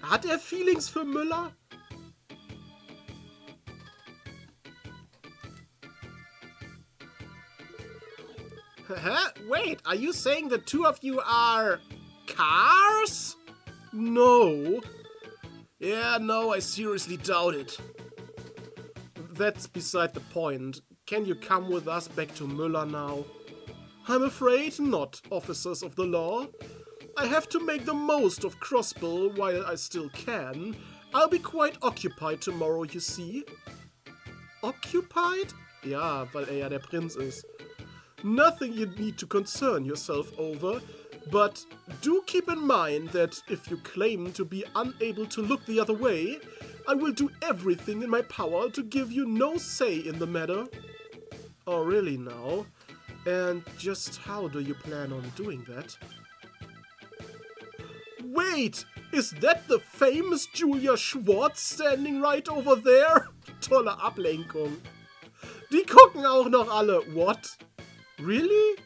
[SPEAKER 1] Hat er Feelings für Müller? Wait, are you saying the two of you are cars? No. Yeah, no, I seriously doubt it. That's beside the point. Can you come with us back to Müller now? I'm afraid not, officers of the law. I have to make the most of Crossbill while I still can. I'll be quite occupied tomorrow, you see. Occupied? Ja, weil er ja der Prinz ist. Nothing you need to concern yourself over. But do keep in mind that if you claim to be unable to look the other way, I will do everything in my power to give you no say in the matter. Oh, really now? And just how do you plan on doing that? Wait! Is that the famous Julia Schwartz standing right over there? Tolle Ablenkung. Die gucken auch noch alle. What? Really?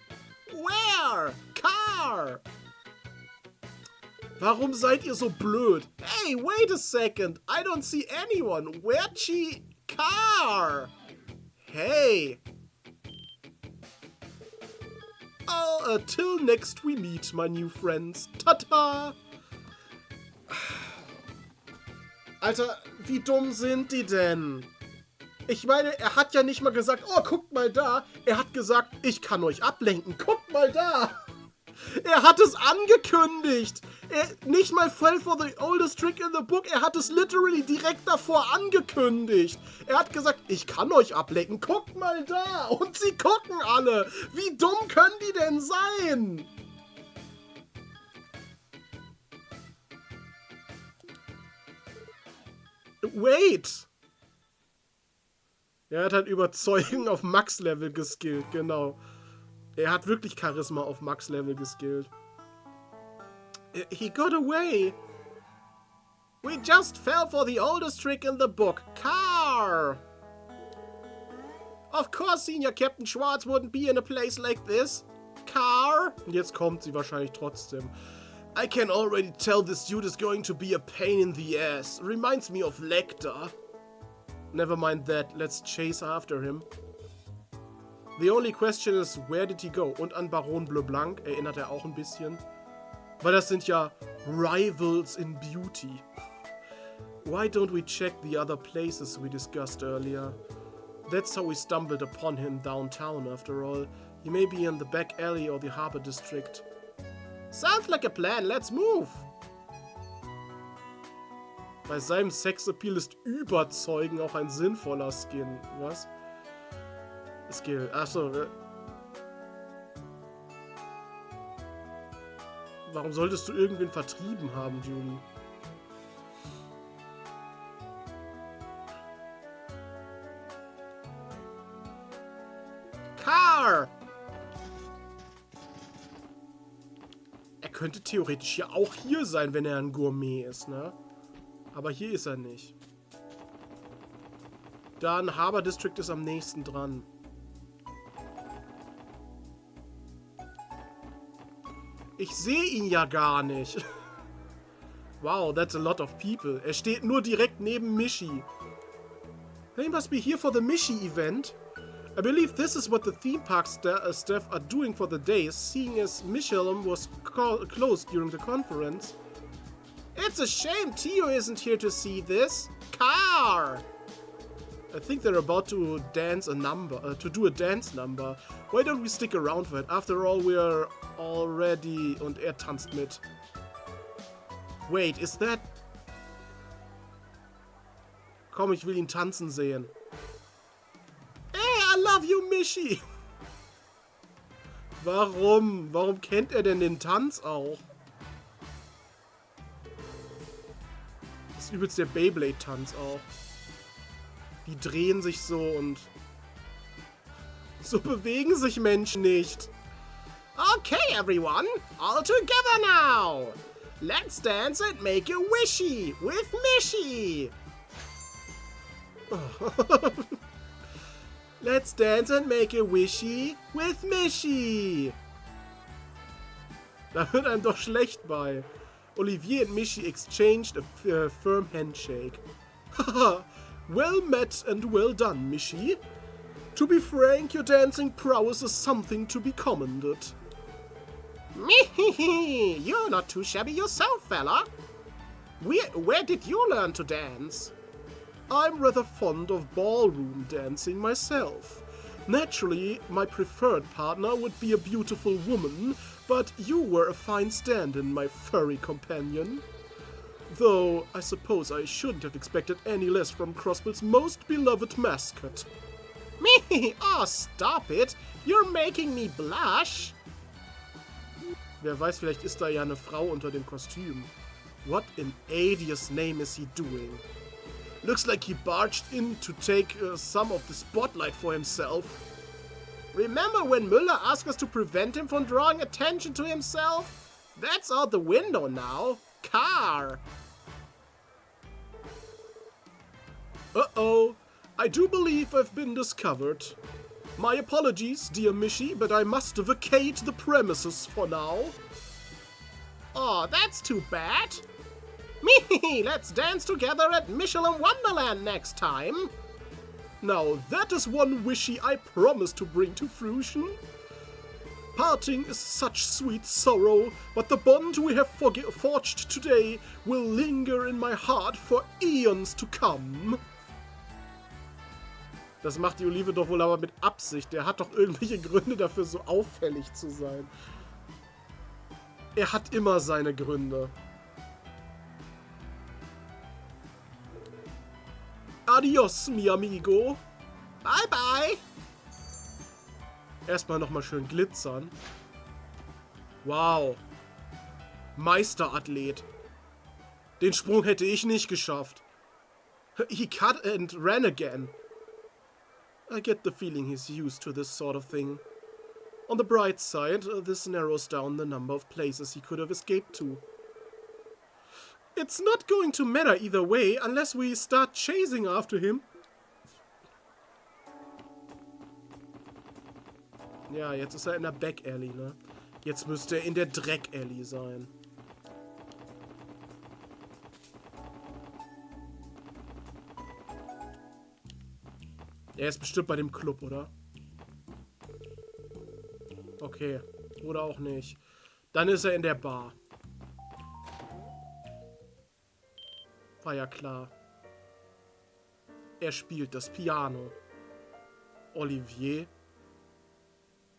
[SPEAKER 1] Where? Car! Warum seid ihr so blöd? Hey, wait a second. I don't see anyone. Where'd she? Car! Hey! Oh, till next we meet, my new friends. Tata! Alter, wie dumm sind die denn? Ich meine, er hat ja nicht mal gesagt, oh, guckt mal da. Er hat gesagt, ich kann euch ablenken. Guckt mal da. Er hat es angekündigt. Nicht mal fell for the oldest trick in the book. Er hat es literally direkt davor angekündigt. Er hat gesagt, ich kann euch ablenken. Guckt mal da. Und sie gucken alle. Wie dumm können die denn sein? Wait. Er hat halt Überzeugung auf Max-Level geskillt, genau. Er hat wirklich Charisma auf Max-Level geskillt. He got away. We just fell for the oldest trick in the book. Car. Of course, Senior Captain Schwartz wouldn't be in a place like this. Car. Und jetzt kommt sie wahrscheinlich trotzdem. I can already tell this dude is going to be a pain in the ass. Reminds me of Lecter. Never mind that, let's chase after him. The only question is, where did he go? Und an Baron Bleu Blanc erinnert er auch ein bisschen. Weil das sind ja Rivals in Beauty. Why don't we check the other places we discussed earlier? That's how we stumbled upon him downtown, after all. He may be in the back alley or the harbor district. Sounds like a plan, let's move! Bei seinem Sexappeal ist Überzeugen auch ein sinnvoller Skin. Was? Skill. Achso. Warum solltest du irgendwen vertrieben haben, Julie? Car! Er könnte theoretisch ja auch hier sein, wenn er ein Gourmet ist, ne? Aber hier ist er nicht. Dann Harbor District ist am nächsten dran. Ich sehe ihn ja gar nicht. Wow, that's a lot of people. Er steht nur direkt neben Michi. They must be here for the Michi event. I believe this is what the theme park staff are doing for the day, seeing as Michelin was closed during the conference. It's a shame Tio isn't here to see this. Car! I think they're about to dance a number, to do a dance number. Why don't we stick around for it? After all, we are already... Und er tanzt mit. Wait, is that... Komm, ich will ihn tanzen sehen. Hey, I love you, Michi! Warum? Warum kennt er denn den Tanz auch? Das ist übelst der Beyblade-Tanz auch. Die drehen sich so und... So bewegen sich Menschen nicht. Okay, everyone. All together now. Let's dance and make a wishy with Michi. Let's dance and make a wishy with Michi. Da wird einem doch schlecht bei. Olivier and Michi exchanged a firm handshake. Haha, well met and well done, Michi. To be frank, your dancing prowess is something to be commended. Mehehe, you're not too shabby yourself, fella. Where did you learn to dance? I'm rather fond of ballroom dancing myself. Naturally, my preferred partner would be a beautiful woman, but you were a fine stand-in, my furry companion. Though, I suppose I shouldn't have expected any less from Crossbill's most beloved mascot. Me? Oh, stop it! You're making me blush! Wer weiß, vielleicht ist da ja eine Frau unter dem Kostüm. What in Adius' name is he doing? Looks like he barged in to take some of the spotlight for himself. Remember when Müller asked us to prevent him from drawing attention to himself? That's out the window now. Car! Uh-oh. I do believe I've been discovered. My apologies, dear Michi, but I must vacate the premises for now. Oh, that's too bad. Me, let's dance together at Michelin Wonderland next time. Now, that is one wishy I promise to bring to fruition. Parting is such sweet sorrow, but the bond we have forged today will linger in my heart for eons to come. Das macht die Olive doch wohl aber mit Absicht. Der hat doch irgendwelche Gründe dafür, so auffällig zu sein. Er hat immer seine Gründe. Adios, mi amigo. Bye, bye. Erstmal nochmal schön glitzern. Wow. Meisterathlet. Den Sprung hätte ich nicht geschafft. He cut and ran again. I get the feeling he's used to this sort of thing. On the bright side, this narrows down the number of places he could have escaped to. It's not going to matter either way, unless we start chasing after him. Ja, jetzt ist er in der Back Alley, ne? Jetzt müsste er in der Dreck Alley sein. Er ist bestimmt bei dem Club, oder? Okay. Oder auch nicht. Dann ist er in der Bar. War ja klar. Er spielt das Piano. Olivier.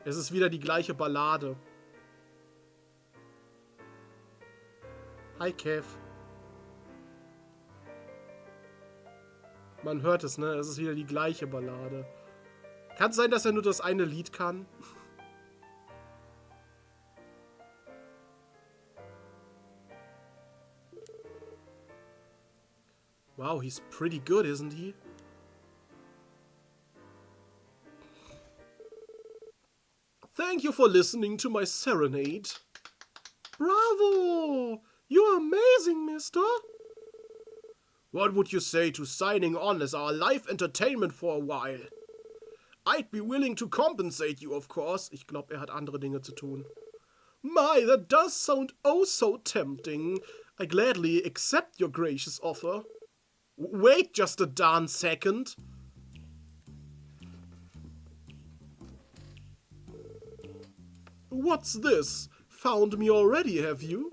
[SPEAKER 1] Es ist wieder die gleiche Ballade. Hi, Kev. Man hört es, ne? Es ist wieder die gleiche Ballade. Kann es sein, dass er nur das eine Lied kann? Wow, he's pretty good, isn't he? Thank you for listening to my serenade. Bravo! You're amazing, mister! What would you say to signing on as our live entertainment for a while? I'd be willing to compensate you, of course. Ich glaube, er hat andere Dinge zu tun. My, that does sound oh so tempting. I gladly accept your gracious offer. Wait just a darn second. What's this? Found me already, have you?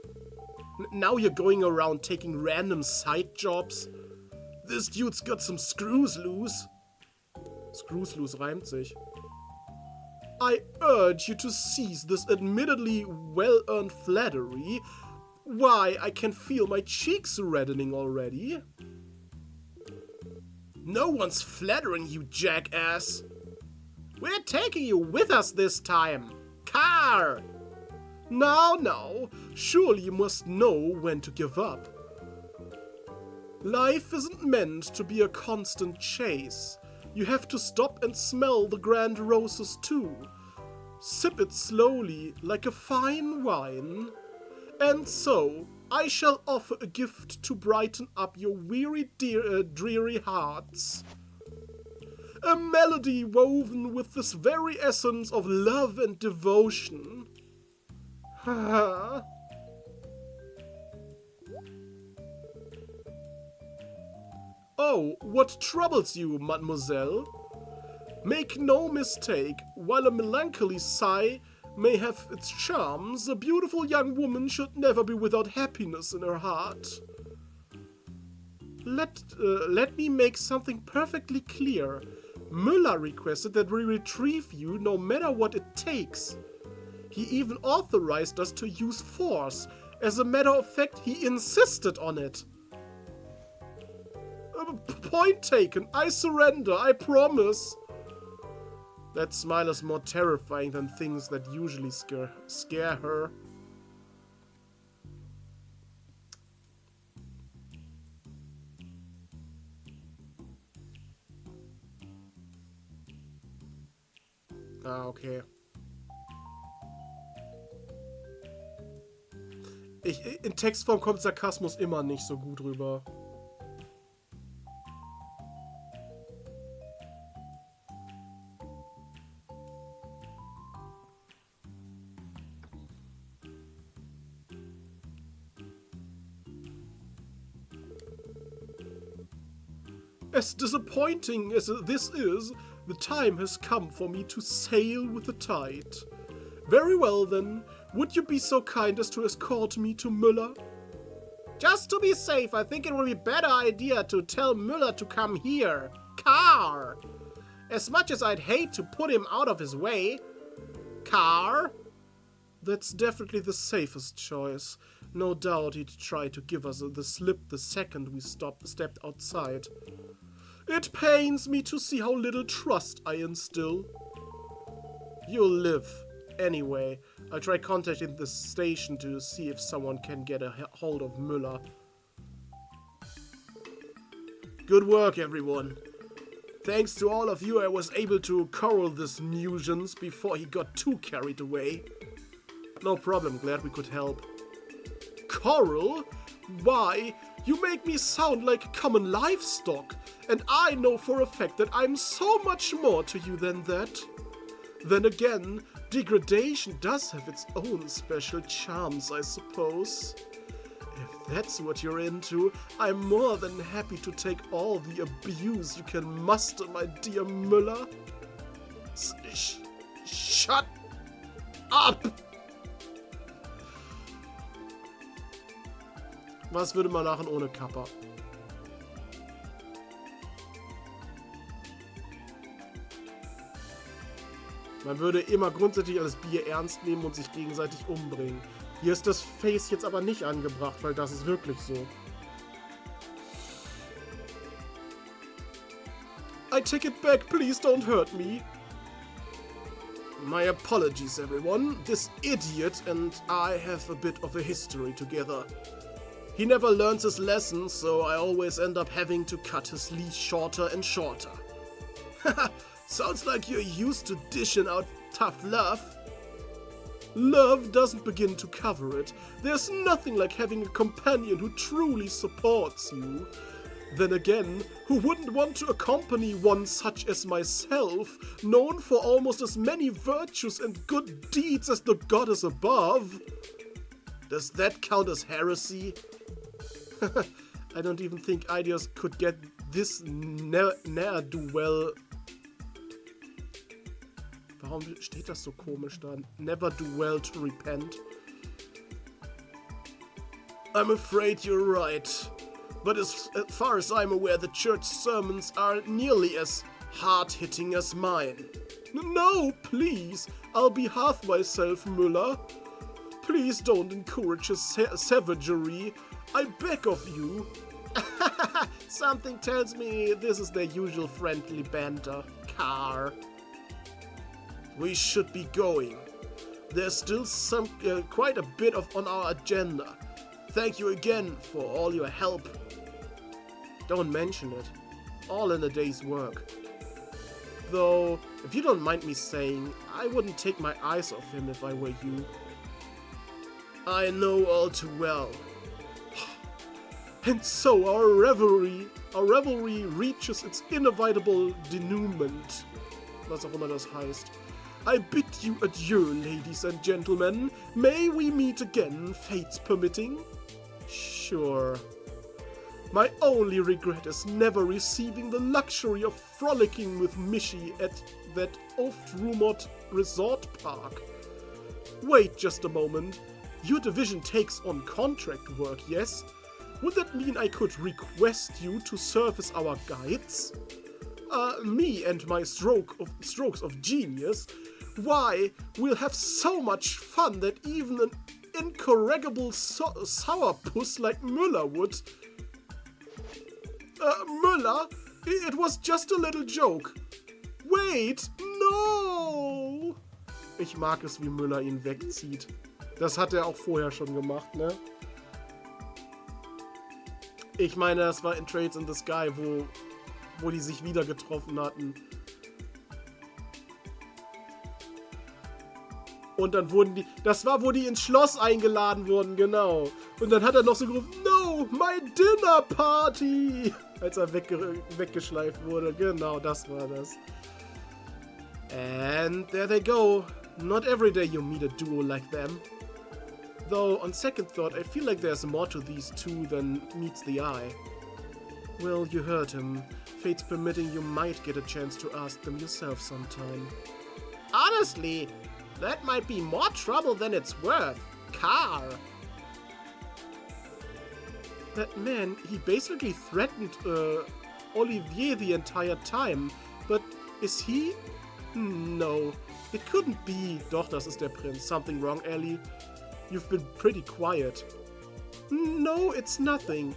[SPEAKER 1] Now you're going around taking random side jobs? This dude's got some screws loose. Screws loose reimt sich. I urge you to cease this admittedly well-earned flattery. Why, I can feel my cheeks reddening already. No one's flattering you, jackass. We're taking you with us this time. Car! Now, surely you must know when to give up. Life isn't meant to be a constant chase. You have to stop and smell the grand roses too. Sip it slowly, like a fine wine. And so, I shall offer a gift to brighten up your weary, dreary hearts. A melody woven with this very essence of love and devotion. Oh, what troubles you, mademoiselle? Make no mistake, while a melancholy sigh may have its charms, a beautiful young woman should never be without happiness in her heart. Let me make something perfectly clear. Müller requested that we retrieve you no matter what it takes. He even authorized us to use force. As a matter of fact, he insisted on it. Point taken. I surrender. I promise. That smile is more terrifying than things that usually scare her. Ah, okay. In Textform kommt Sarkasmus immer nicht so gut rüber. As disappointing as this is, the time has come for me to sail with the tide. Very well then, would you be so kind as to escort me to Müller? Just to be safe, I think it would be a better idea to tell Müller to come here. Car! As much as I'd hate to put him out of his way. Car? That's definitely the safest choice. No doubt he'd try to give us the slip the second we stepped outside. It pains me to see how little trust I instill. You'll live. Anyway, I'll try contacting the station to see if someone can get a hold of Müller. Good work, everyone. Thanks to all of you, I was able to corral this nuisance before he got too carried away. No problem, glad we could help. Coral? Why? You make me sound like common livestock, and I know for a fact that I'm so much more to you than that. Then again, degradation does have its own special charms, I suppose. If that's what you're into, I'm more than happy to take all the abuse you can muster, my dear Müller. Shut up! Was würde man machen ohne Kappa? Man würde immer grundsätzlich alles Bier ernst nehmen und sich gegenseitig umbringen. Hier ist das Face jetzt aber nicht angebracht, weil das ist wirklich so. I take it back, please don't hurt me. My apologies, everyone. This idiot and I have a bit of a history together. He never learns his lessons, so I always end up having to cut his leash shorter and shorter. Sounds like you're used to dishing out tough love. Love doesn't begin to cover it. There's nothing like having a companion who truly supports you. Then again, who wouldn't want to accompany one such as myself, known for almost as many virtues and good deeds as the goddess above? Does that count as heresy? I don't even think Eidios could get this ne'er-do-well. Warum steht das so komisch da? Never do well to repent. I'm afraid you're right. But as far as I'm aware, the church sermons are nearly as hard-hitting as mine. No, please. I'll be half myself, Müller. Please don't encourage his savagery. I beg of you. Something tells me this is their usual friendly banter. Car. We should be going. There's still quite a bit on our agenda. Thank you again for all your help. Don't mention it. All in a day's work. Though, if you don't mind me saying, I wouldn't take my eyes off him if I were you. I know all too well. And so our revelry reaches its inevitable denouement. Was auch immer das heißt. I bid you adieu, ladies and gentlemen. May we meet again, fates permitting? Sure. My only regret is never receiving the luxury of frolicking with Mishi at that oft-rumored resort park. Wait just a moment. Your division takes on contract work, yes? Would that mean I could request you to serve as our guides? Me and my strokes of genius. Why, we'll have so much fun that even an incorrigible sourpuss like Müller would. Müller? It was just a little joke. Wait, no! Ich mag es, wie Müller ihn wegzieht. Das hat er auch vorher schon gemacht, ne? Ich meine, das war in Trades in the Sky, wo die sich wieder getroffen hatten. Und dann wurden die... Das war, wo die ins Schloss eingeladen wurden, genau. Und dann hat er noch so gerufen, no, my dinner party! Als er weggeschleift wurde. Genau, das war das. And there they go. Not every day you meet a duo like them. Though, on second thought, I feel like there's more to these two than meets the eye. Well, you heard him. Fates permitting, you might get a chance to ask them yourself sometime. Honestly, that might be more trouble than it's worth. Car. That man, he basically threatened Olivier the entire time. But is he? No, it couldn't be. Doch, das ist der Prinz. Something wrong, Ellie? You've been pretty quiet. No, it's nothing.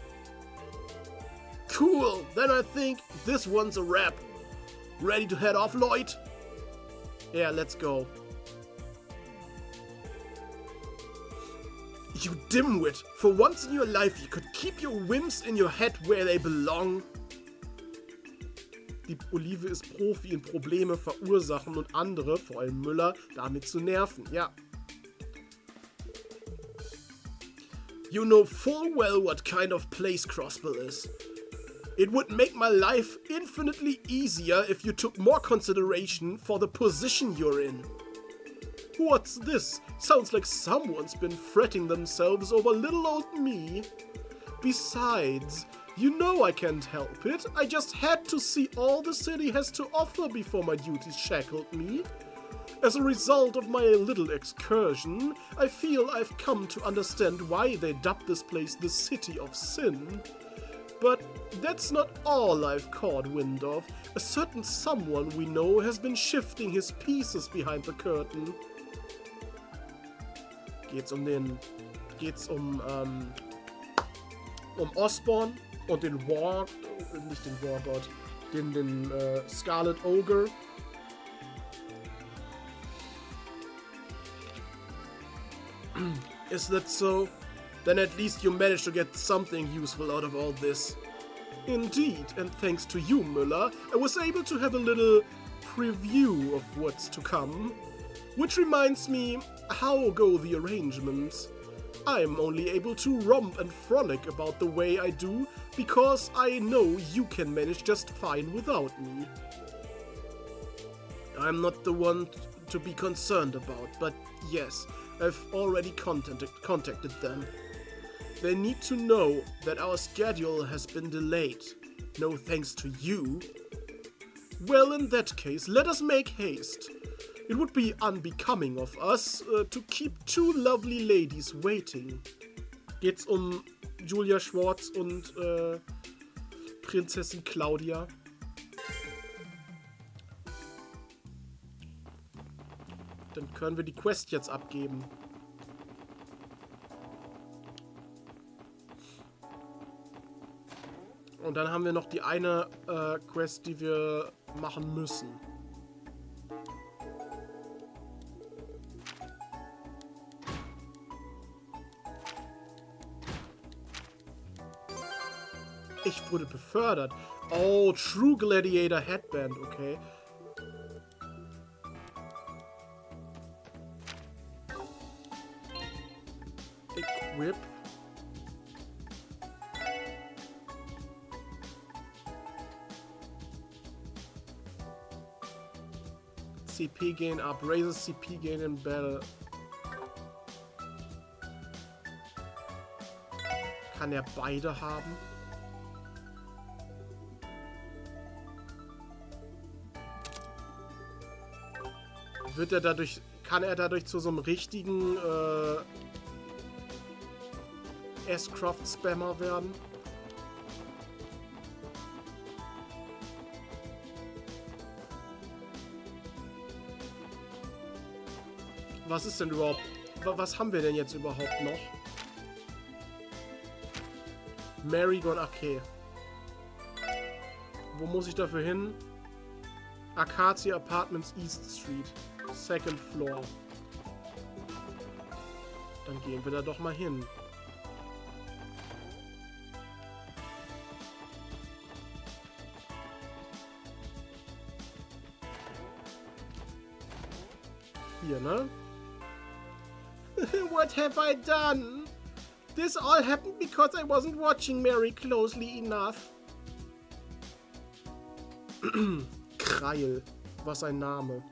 [SPEAKER 1] Cool, then I think this one's a wrap. Ready to head off, Lloyd? Yeah, let's go. You dimwit! For once in your life you could keep your whims in your head where they belong. Die Olive ist Profi in Probleme verursachen und andere, vor allem Müller, damit zu nerven. Ja. You know full well what kind of place Crossbill is. It would make my life infinitely easier if you took more consideration for the position you're in. What's this? Sounds like someone's been fretting themselves over little old me. Besides, you know I can't help it. I just had to see all the city has to offer before my duties shackled me. As a result of my little excursion, I feel I've come to understand why they dubbed this place the City of Sin. But that's not all I've caught wind of. A certain someone we know has been shifting his pieces behind the curtain. Geht's um Osborn und den nicht den Wargod, den Scarlet Ogre. Is that so? Then at least you managed to get something useful out of all this. Indeed, and thanks to you, Müller, I was able to have a little preview of what's to come. Which reminds me, how go the arrangements? I'm only able to romp and frolic about the way I do because I know you can manage just fine without me. I'm not the one to be concerned about, but yes, I've already contacted them. They need to know that our schedule has been delayed. No thanks to you. Well, in that case, let us make haste. It would be unbecoming of us to keep two lovely ladies waiting. Geht's Julia Schwartz und Prinzessin Claudia? Dann können wir die Quest jetzt abgeben. Und dann haben wir noch die eine Quest, die wir machen müssen. Ich wurde befördert. Oh, True Gladiator Headband, okay. Equip. CP gain up. Raises CP gain in battle. Kann er beide haben? Wird er dadurch, kann er dadurch zu so einem richtigen S-Craft-Spammer werden? Was ist denn überhaupt, was haben wir denn jetzt überhaupt noch? Marigon, okay. Wo muss ich dafür hin? Acacia Apartments East Street. Second Floor. Dann gehen wir da doch mal hin. Hier, ne? What have I done? This all happened because I wasn't watching Mary closely enough. Kreil. Was ein Name.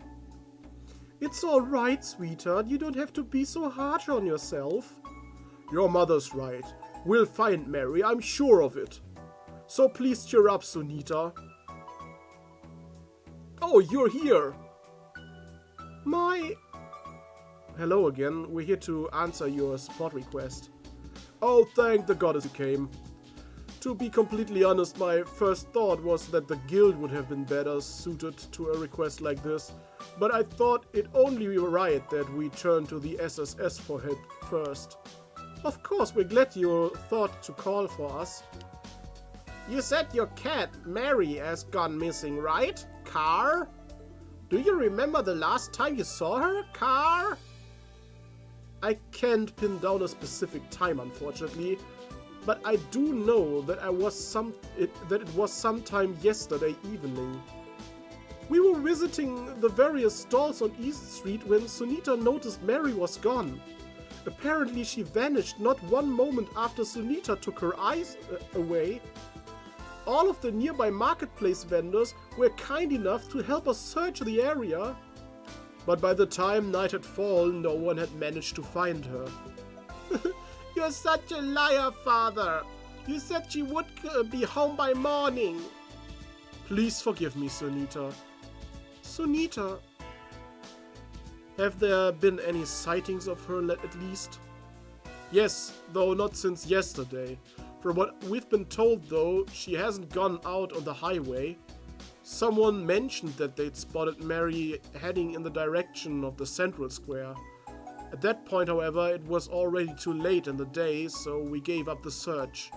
[SPEAKER 1] It's alright, sweetheart. You don't have to be so hard on yourself. Your mother's right. We'll find Mary, I'm sure of it. So please cheer up, Sunita. Oh, you're here. Hello again. We're here to answer your support request. Oh, thank the goddess you came. To be completely honest, my first thought was that the guild would have been better suited to a request like this, but I thought it only right that we turn to the SSS for help first. Of course, we're glad you thought to call for us. You said your cat, Mary, has gone missing, right? Car? Do you remember the last time you saw her, Car? I can't pin down a specific time, unfortunately. But I do know that it was sometime yesterday evening. We were visiting the various stalls on East Street when Sunita noticed Mary was gone. Apparently she vanished not one moment after Sunita took her eyes away. All of the nearby marketplace vendors were kind enough to help us search the area. But by the time night had fallen, no one had managed to find her. You're such a liar, Father. You said she would be home by morning. Please forgive me, Sunita. Sunita? Have there been any sightings of her at least? Yes, though not since yesterday. From what we've been told, though, she hasn't gone out on the highway. Someone mentioned that they'd spotted Mary heading in the direction of the Central Square. At that point, however, it was already too late in the day, so we gave up the search.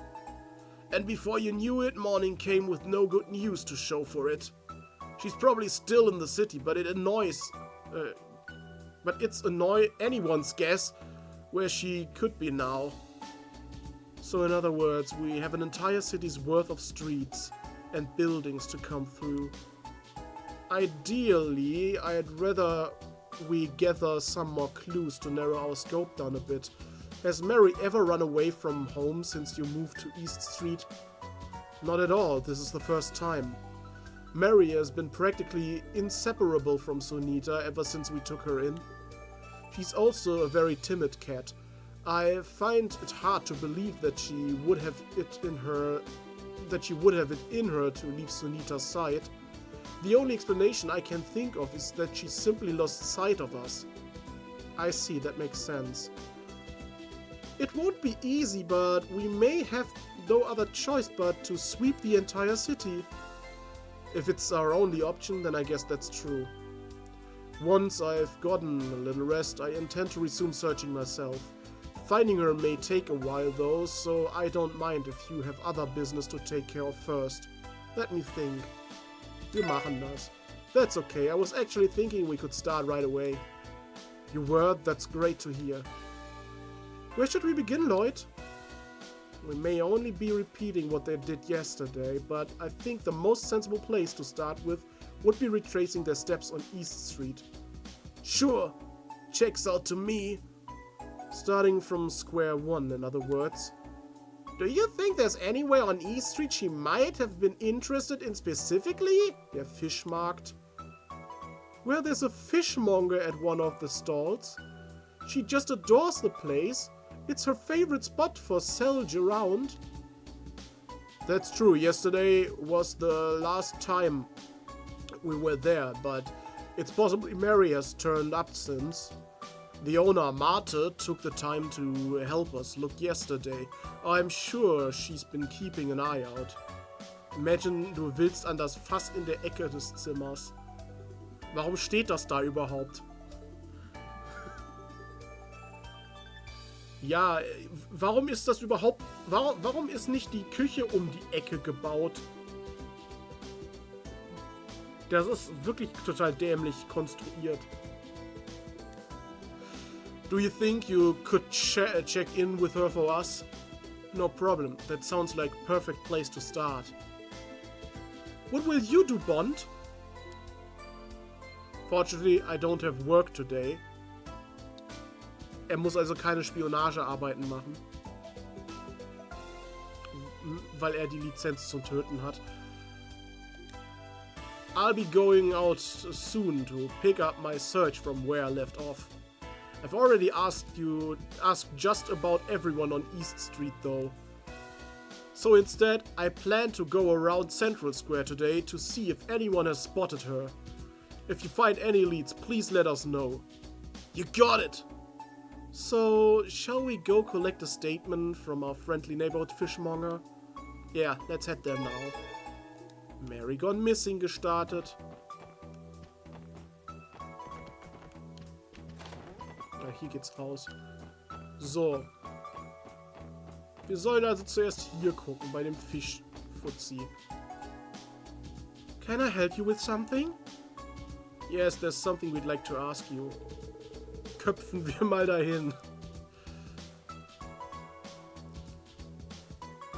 [SPEAKER 1] And before you knew it, morning came with no good news to show for it. She's probably still in the city, but it's anyone's guess where she could be now. So in other words, we have an entire city's worth of streets and buildings to come through. Ideally, I'd rather we gather some more clues to narrow our scope down a bit. Has Mary ever run away from home since you moved to East Street? Not at all, this is the first time. Mary has been practically inseparable from Sunita ever since we took her in. She's also a very timid cat. I find it hard to believe that she would have it in her to leave Sunita's side. The only explanation I can think of is that she simply lost sight of us. I see, that makes sense. It won't be easy, but we may have no other choice but to sweep the entire city. If it's our only option, then I guess that's true. Once I've gotten a little rest, I intend to resume searching myself. Finding her may take a while though, so I don't mind if you have other business to take care of first. Let me think. Wir machen das. That's okay, I was actually thinking we could start right away. You were? That's great to hear. Where should we begin, Lloyd? We may only be repeating what they did yesterday, but I think the most sensible place to start with would be retracing their steps on East Street. Sure, checks out to me. Starting from square one, in other words. Do you think there's anywhere on East Street she might have been interested in specifically? Der Fischmarkt. Well, there's a fishmonger at one of the stalls. She just adores the place. It's her favorite spot for selge around. That's true, yesterday was the last time we were there, but it's possibly Mary has turned up since. The owner, Marte, took the time to help us look yesterday. I'm sure she's been keeping an eye out. Imagine, du willst an das Fass in der Ecke des Zimmers. Warum steht das da überhaupt? Ja, warum ist das überhaupt... Warum ist nicht die Küche um die Ecke gebaut? Das ist wirklich total dämlich konstruiert. Do you think you could check in with her for us? No problem. That sounds like a perfect place to start. What will you do, Bond? Fortunately, I don't have work today. Er muss also keine Spionagearbeiten machen. Weil er die Lizenz zum Töten hat. I'll be going out soon to pick up my search from where I left off. I've already asked just about everyone on East Street though. So instead, I plan to go around Central Square today to see if anyone has spotted her. If you find any leads, please let us know. You got it! So, shall we go collect a statement from our friendly neighborhood fishmonger? Yeah, let's head there now. Mary Gone Missing gestartet. Ja, hier geht's raus. So. Wir sollen also zuerst hier gucken, bei dem Fischfuzzi. Can I help you with something? Yes, there's something we'd like to ask you. Köpfen wir mal dahin.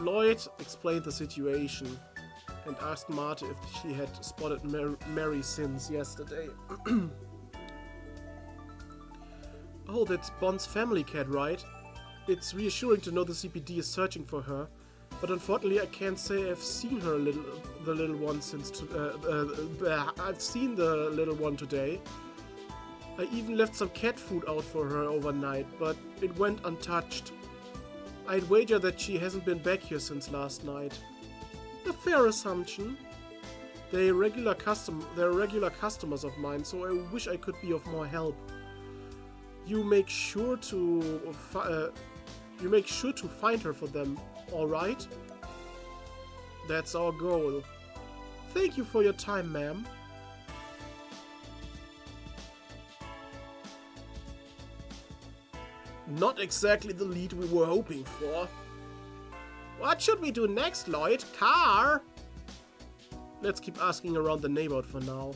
[SPEAKER 1] Lloyd explained the situation and asked Marta if she had spotted Mary since yesterday. Oh, that's Bond's family cat, right? It's reassuring to know the CPD is searching for her, but unfortunately I can't say I've seen her the little one since I've seen the little one today. I even left some cat food out for her overnight, but it went untouched. I'd wager that she hasn't been back here since last night. A fair assumption. They're regular customers of mine, so I wish I could be of more help. You make sure to find her for them, all right? That's our goal. Thank you for your time, ma'am. Not exactly the lead we were hoping for. What should we do next, Lloyd? Car? Let's keep asking around the neighborhood for now.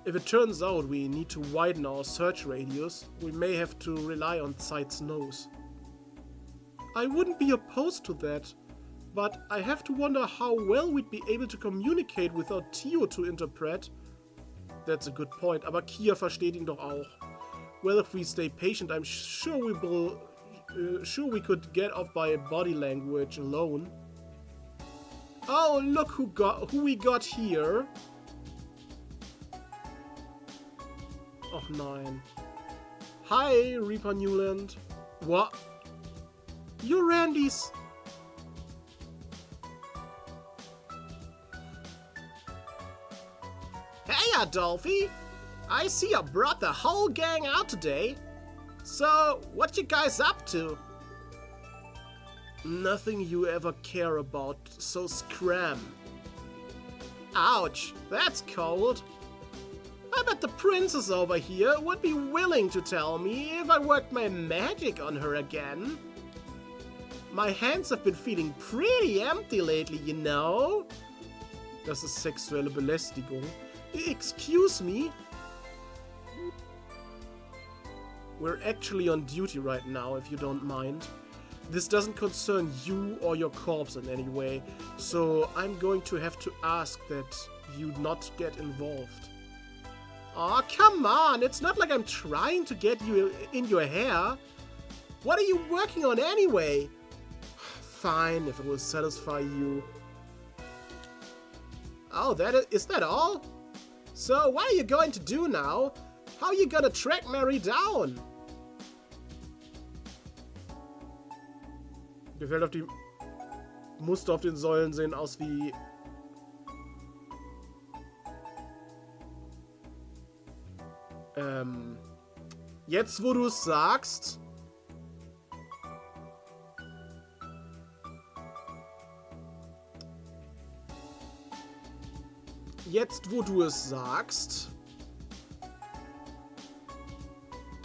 [SPEAKER 1] If it turns out we need to widen our search radius, we may have to rely on Sight's nose. I wouldn't be opposed to that, but I have to wonder how well we'd be able to communicate without Tio to interpret. That's a good point, aber Kia versteht ihn doch auch. Well, if we stay patient, I'm sure Sure, we could get off by body language alone. Oh, look who we got here. Oh, nein. Hi, Reaper Newland. What? You're Randy's... Hey, Adolphi! I see you brought the whole gang out today. So, what you guys up to? Nothing you ever care about, so scram. Ouch, that's cold. I bet the princess over here would be willing to tell me if I worked my magic on her again. My hands have been feeling pretty empty lately, you know? Das ist sexuelle Belästigung. Excuse me? We're actually on duty right now, if you don't mind. This doesn't concern you or your corpse in any way, so I'm going to have to ask that you not get involved. Aw, come on! It's not like I'm trying to get you in your hair. What are you working on anyway? Fine, if it will satisfy you. Oh, is that all? So, what are you going to do now? How are you gonna track Mary down? Gefällt auf die Muster auf den Säulen sehen aus wie... Jetzt, wo du es sagst... Jetzt, wo du es sagst...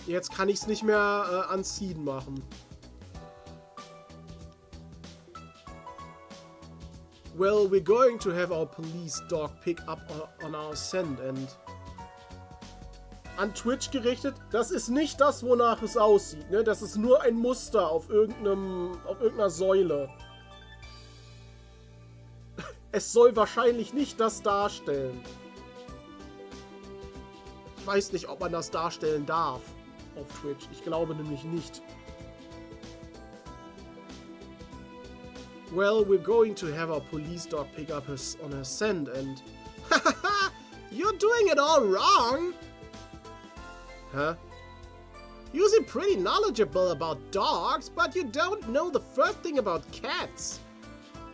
[SPEAKER 1] Jetzt kann ich es nicht mehr anziehen machen. Well, we're going to have our police dog pick up on our scent and... An Twitch gerichtet, das ist nicht das, wonach es aussieht, ne? Das ist nur ein Muster auf irgendeiner Säule. Es soll wahrscheinlich nicht das darstellen. Ich weiß nicht, ob man das darstellen darf auf Twitch. Ich glaube nämlich nicht. Well, we're going to have our police dog pick up on her scent and... Hahaha! You're doing it all wrong! Huh? You seem pretty knowledgeable about dogs, but you don't know the first thing about cats.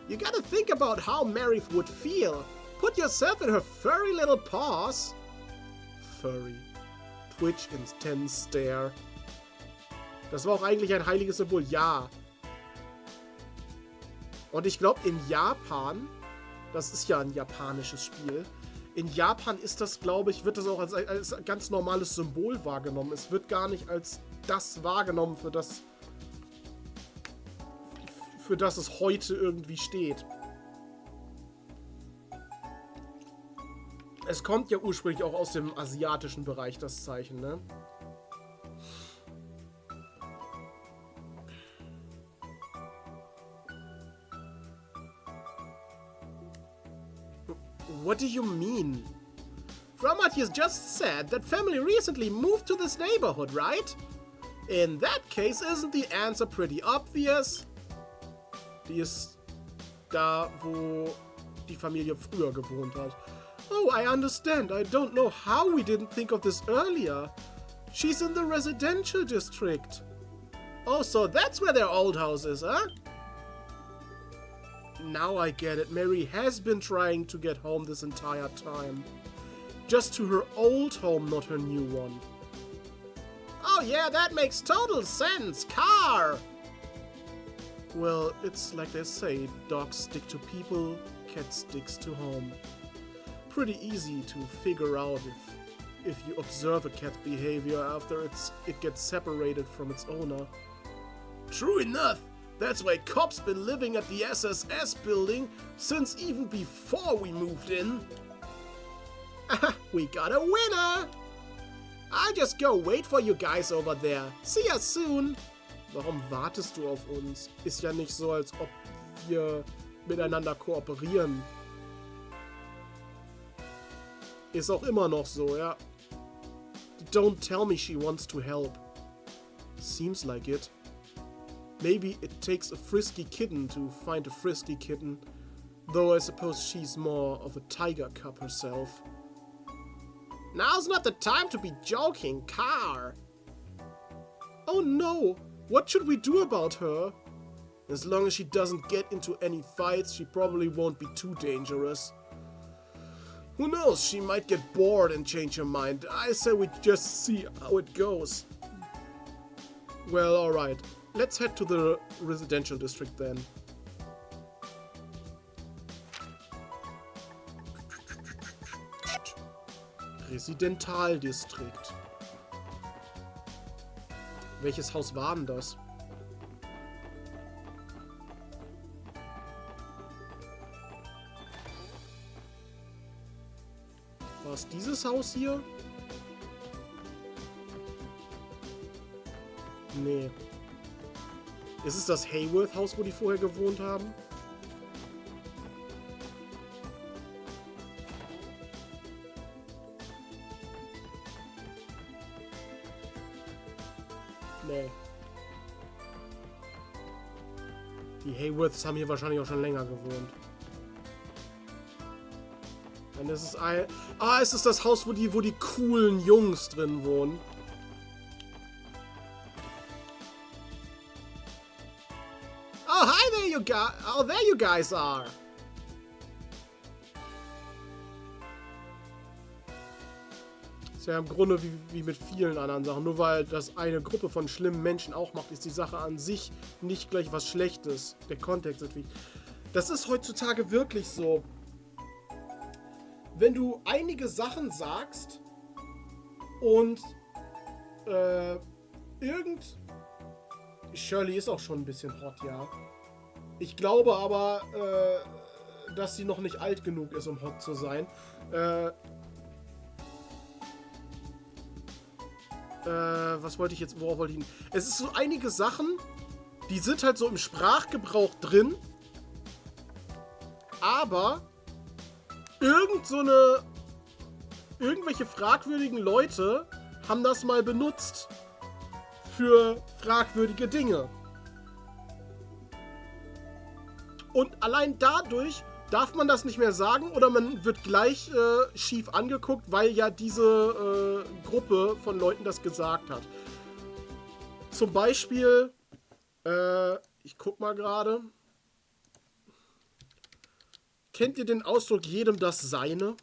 [SPEAKER 1] You gotta think about how Mary would feel. Put yourself in her furry little paws. Furry. Twitch intense stare. Das war auch eigentlich ein heiliges Symbol. Ja. Und ich glaube, in Japan, das ist ja ein japanisches Spiel, in Japan ist das, glaube ich, wird das auch als ganz normales Symbol wahrgenommen. Es wird gar nicht als das wahrgenommen, für das es heute irgendwie steht. Es kommt ja ursprünglich auch aus dem asiatischen Bereich, das Zeichen, ne? What do you mean? From what you just said, that family recently moved to this neighborhood, right? In that case, isn't the answer pretty obvious? Die ist da, wo die Familie früher gewohnt hat. Oh, I understand. I don't know how we didn't think of this earlier. She's in the residential district. Oh, so that's where their old house is, huh? Now I get it. Mary has been trying to get home this entire time. Just to her old home, not her new one. Oh yeah, that makes total sense. Car! Well, it's like they say, dogs stick to people, cat sticks to home. Pretty easy to figure out if you observe a cat's behavior after it gets separated from its owner. True enough! That's why Cop's been living at the SSS building since even before we moved in. We got a winner! I'll just go wait for you guys over there. See ya soon! Warum wartest du auf uns? Ist ja nicht so, als ob wir miteinander kooperieren. Ist auch immer noch so, ja. Don't tell me she wants to help. Seems like it. Maybe it takes a frisky kitten to find a frisky kitten, though I suppose she's more of a tiger cub herself. Now's not the time to be joking, car. Oh no, what should we do about her? As long as she doesn't get into any fights, she probably won't be too dangerous. Who knows, she might get bored and change her mind. I say we just see how it goes. Well, alright. Let's head to the residential district then. Residentaldistrikt. Welches Haus war denn das? War es dieses Haus hier? Nee. Ist es das Hayworth-Haus, wo die vorher gewohnt haben? Nee. Die Hayworths haben hier wahrscheinlich auch schon länger gewohnt. Und das ist ein... Ah, es ist das Haus, wo die coolen Jungs drin wohnen. Oh, hi there, you guys. Oh, there you guys are. Ist ja im Grunde wie mit vielen anderen Sachen. Nur weil das eine Gruppe von schlimmen Menschen auch macht, ist die Sache an sich nicht gleich was Schlechtes. Der Kontext natürlich. Das ist heutzutage wirklich so. Wenn du einige Sachen sagst und Shirley ist auch schon ein bisschen hot, ja. Ich glaube aber, dass sie noch nicht alt genug ist, um hot zu sein. Was wollte ich jetzt, worauf wollte ich hin? Es ist so einige Sachen, die sind halt so im Sprachgebrauch drin, aber irgendwelche fragwürdigen Leute haben das mal benutzt für fragwürdige Dinge. Und allein dadurch darf man das nicht mehr sagen oder man wird gleich schief angeguckt, weil ja diese Gruppe von Leuten das gesagt hat. Zum Beispiel, ich guck mal gerade. Kennt ihr den Ausdruck jedem das Seine?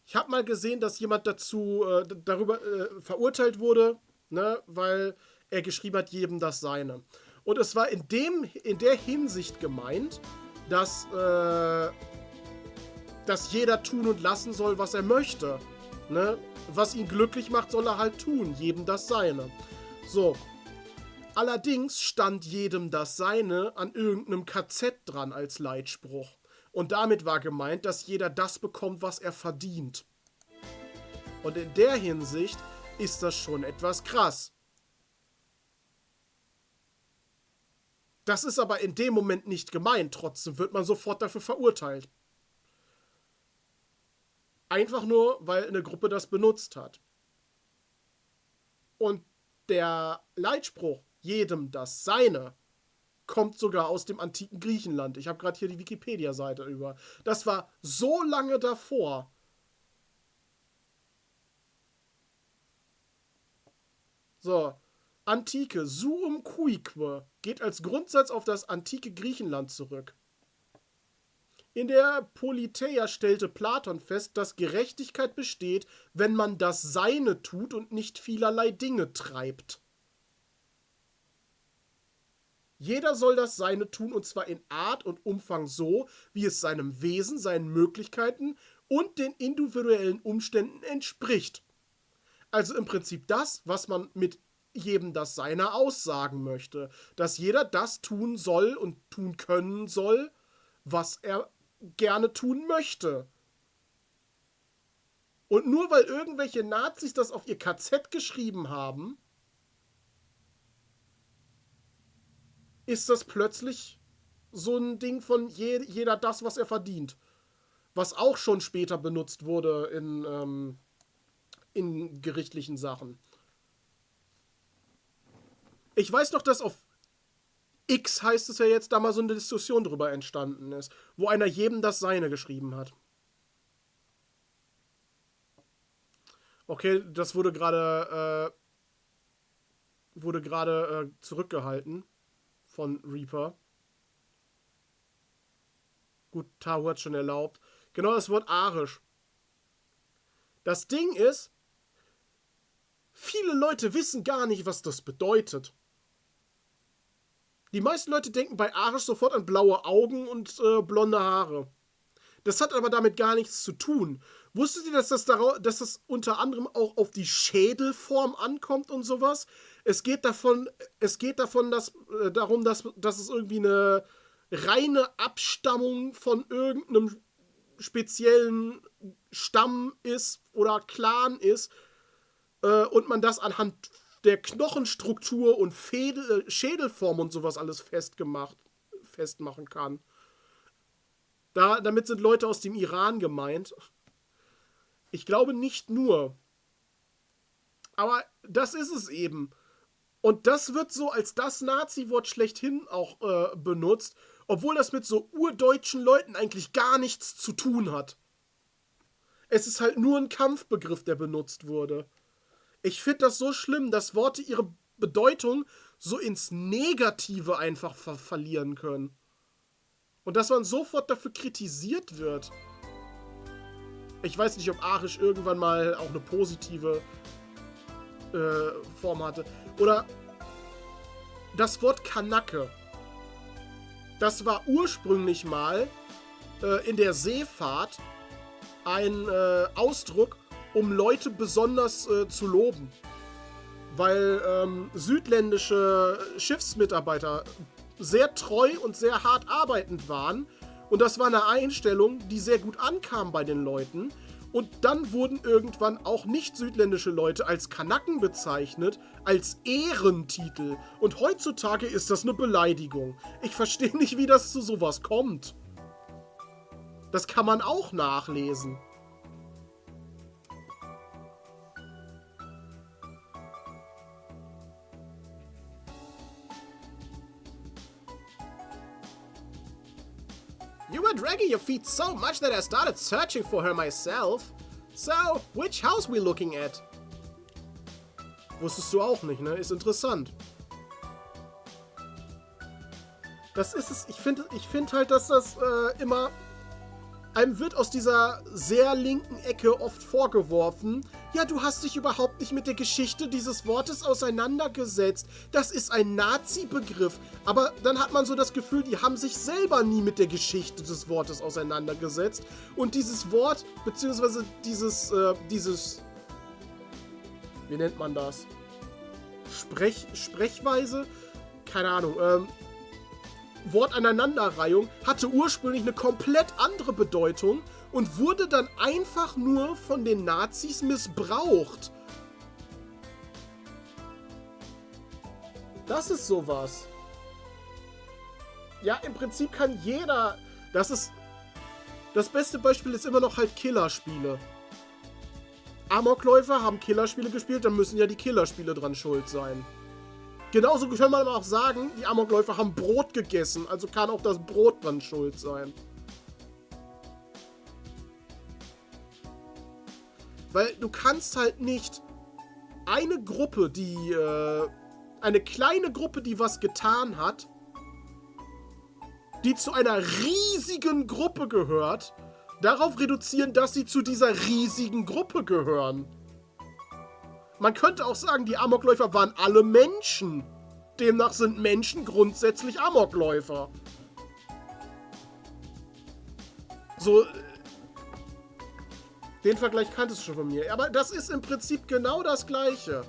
[SPEAKER 1] Ich habe mal gesehen, dass jemand darüber verurteilt wurde, ne, weil er geschrieben hat, jedem das Seine. Und es war in der Hinsicht gemeint, dass jeder tun und lassen soll, was er möchte. Ne? Was ihn glücklich macht, soll er halt tun. Jedem das Seine. So. Allerdings stand jedem das Seine an irgendeinem KZ dran als Leitspruch. Und damit war gemeint, dass jeder das bekommt, was er verdient. Und in der Hinsicht ist das schon etwas krass. Das ist aber in dem Moment nicht gemeint. Trotzdem wird man sofort dafür verurteilt. Einfach nur, weil eine Gruppe das benutzt hat. Und der Leitspruch, jedem das Seine, kommt sogar aus dem antiken Griechenland. Ich habe gerade hier die Wikipedia-Seite über. Das war so lange davor. So. Antike, suum cuique, geht als Grundsatz auf das antike Griechenland zurück. In der Politeia stellte Platon fest, dass Gerechtigkeit besteht, wenn man das Seine tut und nicht vielerlei Dinge treibt. Jeder soll das Seine tun, und zwar in Art und Umfang so, wie es seinem Wesen, seinen Möglichkeiten und den individuellen Umständen entspricht. Also im Prinzip das, was man mit jedem das Seine aussagen möchte. Dass jeder das tun soll und tun können soll, was er gerne tun möchte. Und nur weil irgendwelche Nazis das auf ihr KZ geschrieben haben, ist das plötzlich so ein Ding von jeder das, was er verdient. Was auch schon später benutzt wurde in gerichtlichen Sachen. Ich weiß noch, dass auf X, heißt es ja jetzt, da mal so eine Diskussion drüber entstanden ist, wo einer jedem das Seine geschrieben hat. Okay, das wurde gerade zurückgehalten von Reaper. Gut, Tahu hat schon erlaubt. Genau das Wort arisch. Das Ding ist, viele Leute wissen gar nicht, was das bedeutet. Die meisten Leute denken bei arisch sofort an blaue Augen und blonde Haare. Das hat aber damit gar nichts zu tun. Wusstet ihr, dass das unter anderem auch auf die Schädelform ankommt und sowas? Es geht darum, dass es irgendwie eine reine Abstammung von irgendeinem speziellen Stamm ist oder Clan ist und man das anhand der Knochenstruktur und Schädelform und sowas alles festmachen kann. Damit sind Leute aus dem Iran gemeint. Ich glaube nicht nur. Aber das ist es eben. Und das wird so als das Nazi-Wort schlechthin auch benutzt, obwohl das mit so urdeutschen Leuten eigentlich gar nichts zu tun hat. Es ist halt nur ein Kampfbegriff, der benutzt wurde. Ich finde das so schlimm, dass Worte ihre Bedeutung so ins Negative einfach verlieren können. Und dass man sofort dafür kritisiert wird. Ich weiß nicht, ob arisch irgendwann mal auch eine positive Form hatte. Oder das Wort Kanake. Das war ursprünglich mal in der Seefahrt ein Ausdruck, um Leute besonders zu loben. Weil südländische Schiffsmitarbeiter sehr treu und sehr hart arbeitend waren. Und das war eine Einstellung, die sehr gut ankam bei den Leuten. Und dann wurden irgendwann auch nicht südländische Leute als Kanaken bezeichnet, als Ehrentitel. Und heutzutage ist das eine Beleidigung. Ich verstehe nicht, wie das zu sowas kommt. Das kann man auch nachlesen. You were dragging your feet so much that I started searching for her myself. So, which house we looking at? Wusstest du auch nicht, ne? Ist interessant. Das ist es. Ich finde halt, dass das immer... Einem wird aus dieser sehr linken Ecke oft vorgeworfen, ja, du hast dich überhaupt nicht mit der Geschichte dieses Wortes auseinandergesetzt. Das ist ein Nazi-Begriff. Aber dann hat man so das Gefühl, die haben sich selber nie mit der Geschichte des Wortes auseinandergesetzt. Und dieses Wort, beziehungsweise dieses, wie nennt man das? Sprechweise? Keine Ahnung, Wortaneinanderreihung hatte ursprünglich eine komplett andere Bedeutung und wurde dann einfach nur von den Nazis missbraucht. Das ist sowas. Ja, im Prinzip kann jeder... Das beste Beispiel ist immer noch halt Killerspiele. Amokläufer haben Killerspiele gespielt, dann müssen ja die Killerspiele dran schuld sein. Genauso kann man auch sagen, die Amokläufer haben Brot gegessen, also kann auch das Brot dran schuld sein. Weil du kannst halt nicht eine Gruppe, eine kleine Gruppe, die was getan hat, die zu einer riesigen Gruppe gehört, darauf reduzieren, dass sie zu dieser riesigen Gruppe gehören. Man könnte auch sagen, die Amokläufer waren alle Menschen. Demnach sind Menschen grundsätzlich Amokläufer. So, den Vergleich kanntest du schon von mir. Aber das ist im Prinzip genau das Gleiche.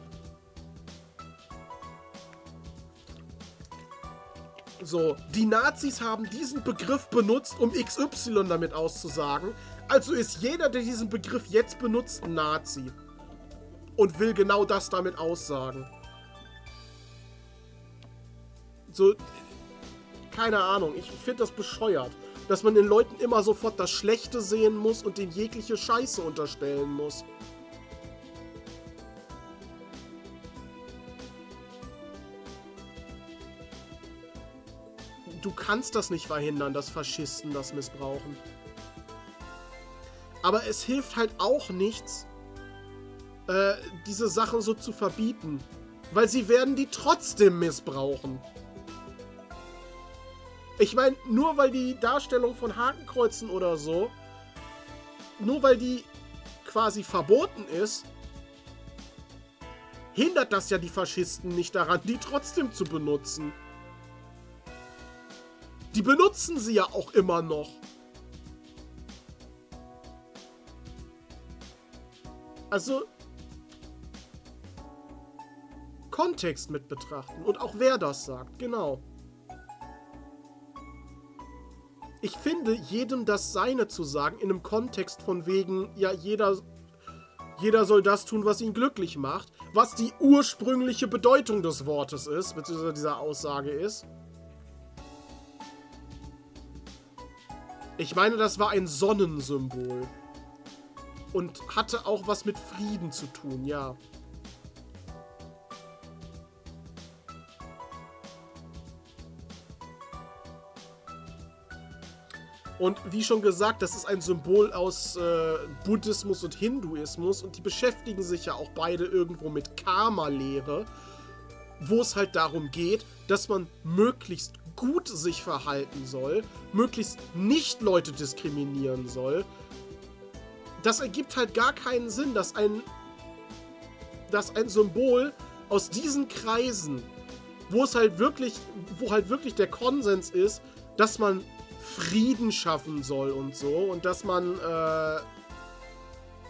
[SPEAKER 1] So, die Nazis haben diesen Begriff benutzt, um XY damit auszusagen. Also ist jeder, der diesen Begriff jetzt benutzt, ein Nazi. Und will genau das damit aussagen. So, keine Ahnung, ich finde das bescheuert, dass man den Leuten immer sofort das Schlechte sehen muss und denen jegliche Scheiße unterstellen muss. du kannst das nicht verhindern, dass Faschisten das missbrauchen. Aber es hilft halt auch nichts, diese Sachen so zu verbieten. Weil sie werden die trotzdem missbrauchen. Ich meine, nur weil die Darstellung von Hakenkreuzen oder so, nur weil die quasi verboten ist, hindert das ja die Faschisten nicht daran, die trotzdem zu benutzen. Die benutzen sie ja auch immer noch. Also Kontext mit betrachten und auch wer das sagt, genau. Ich finde, jedem das Seine zu sagen, in einem Kontext von wegen, ja, jeder soll das tun, was ihn glücklich macht, was die ursprüngliche Bedeutung des Wortes ist, beziehungsweise dieser Aussage ist. Ich meine, das war ein Sonnensymbol. Und hatte auch was mit Frieden zu tun, ja. Und wie schon gesagt, das ist ein Symbol aus Buddhismus und Hinduismus und die beschäftigen sich ja auch beide irgendwo mit Karma-Lehre, wo es halt darum geht, dass man möglichst gut sich verhalten soll, möglichst nicht Leute diskriminieren soll. Das ergibt halt gar keinen Sinn, dass ein Symbol aus diesen Kreisen, wo halt wirklich der Konsens ist, dass man Frieden schaffen soll und so und dass man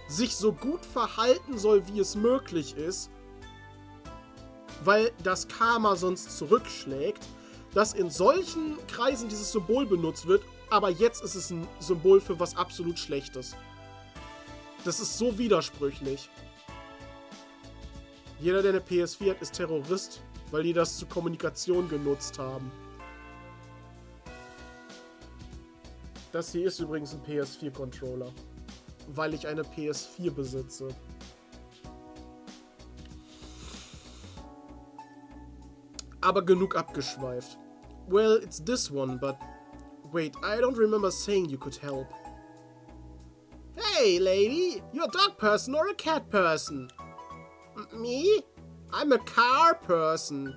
[SPEAKER 1] sich so gut verhalten soll, wie es möglich ist, weil das Karma sonst zurückschlägt, dass in solchen Kreisen dieses Symbol benutzt wird, aber jetzt ist es ein Symbol für was absolut Schlechtes. Das ist so widersprüchlich. Jeder, der eine PS4 hat, ist Terrorist, weil die das zur Kommunikation genutzt haben. Das hier ist übrigens ein PS4-Controller, weil ich eine PS4 besitze. Aber genug abgeschweift. Well, it's this one, but wait, I don't remember saying you could help. Hey, lady, you a dog person or a cat person? Me? I'm a car person.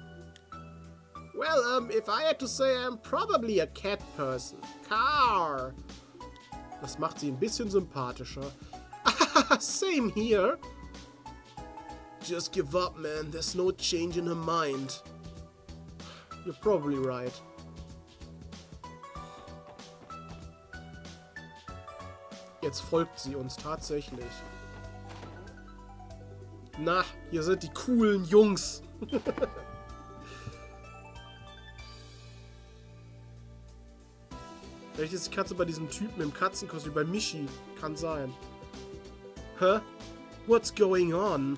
[SPEAKER 1] Well, if I had to say, I'm probably a cat person. Car. Das macht sie ein bisschen sympathischer. Same here. Just give up, man. There's no change in her mind. You're probably right. Jetzt folgt sie uns tatsächlich. Na, hier sind die coolen Jungs. Vielleicht ist die Katze bei diesem Typen im Katzenkostüm, bei Michi. Kann sein. Huh? What's going on?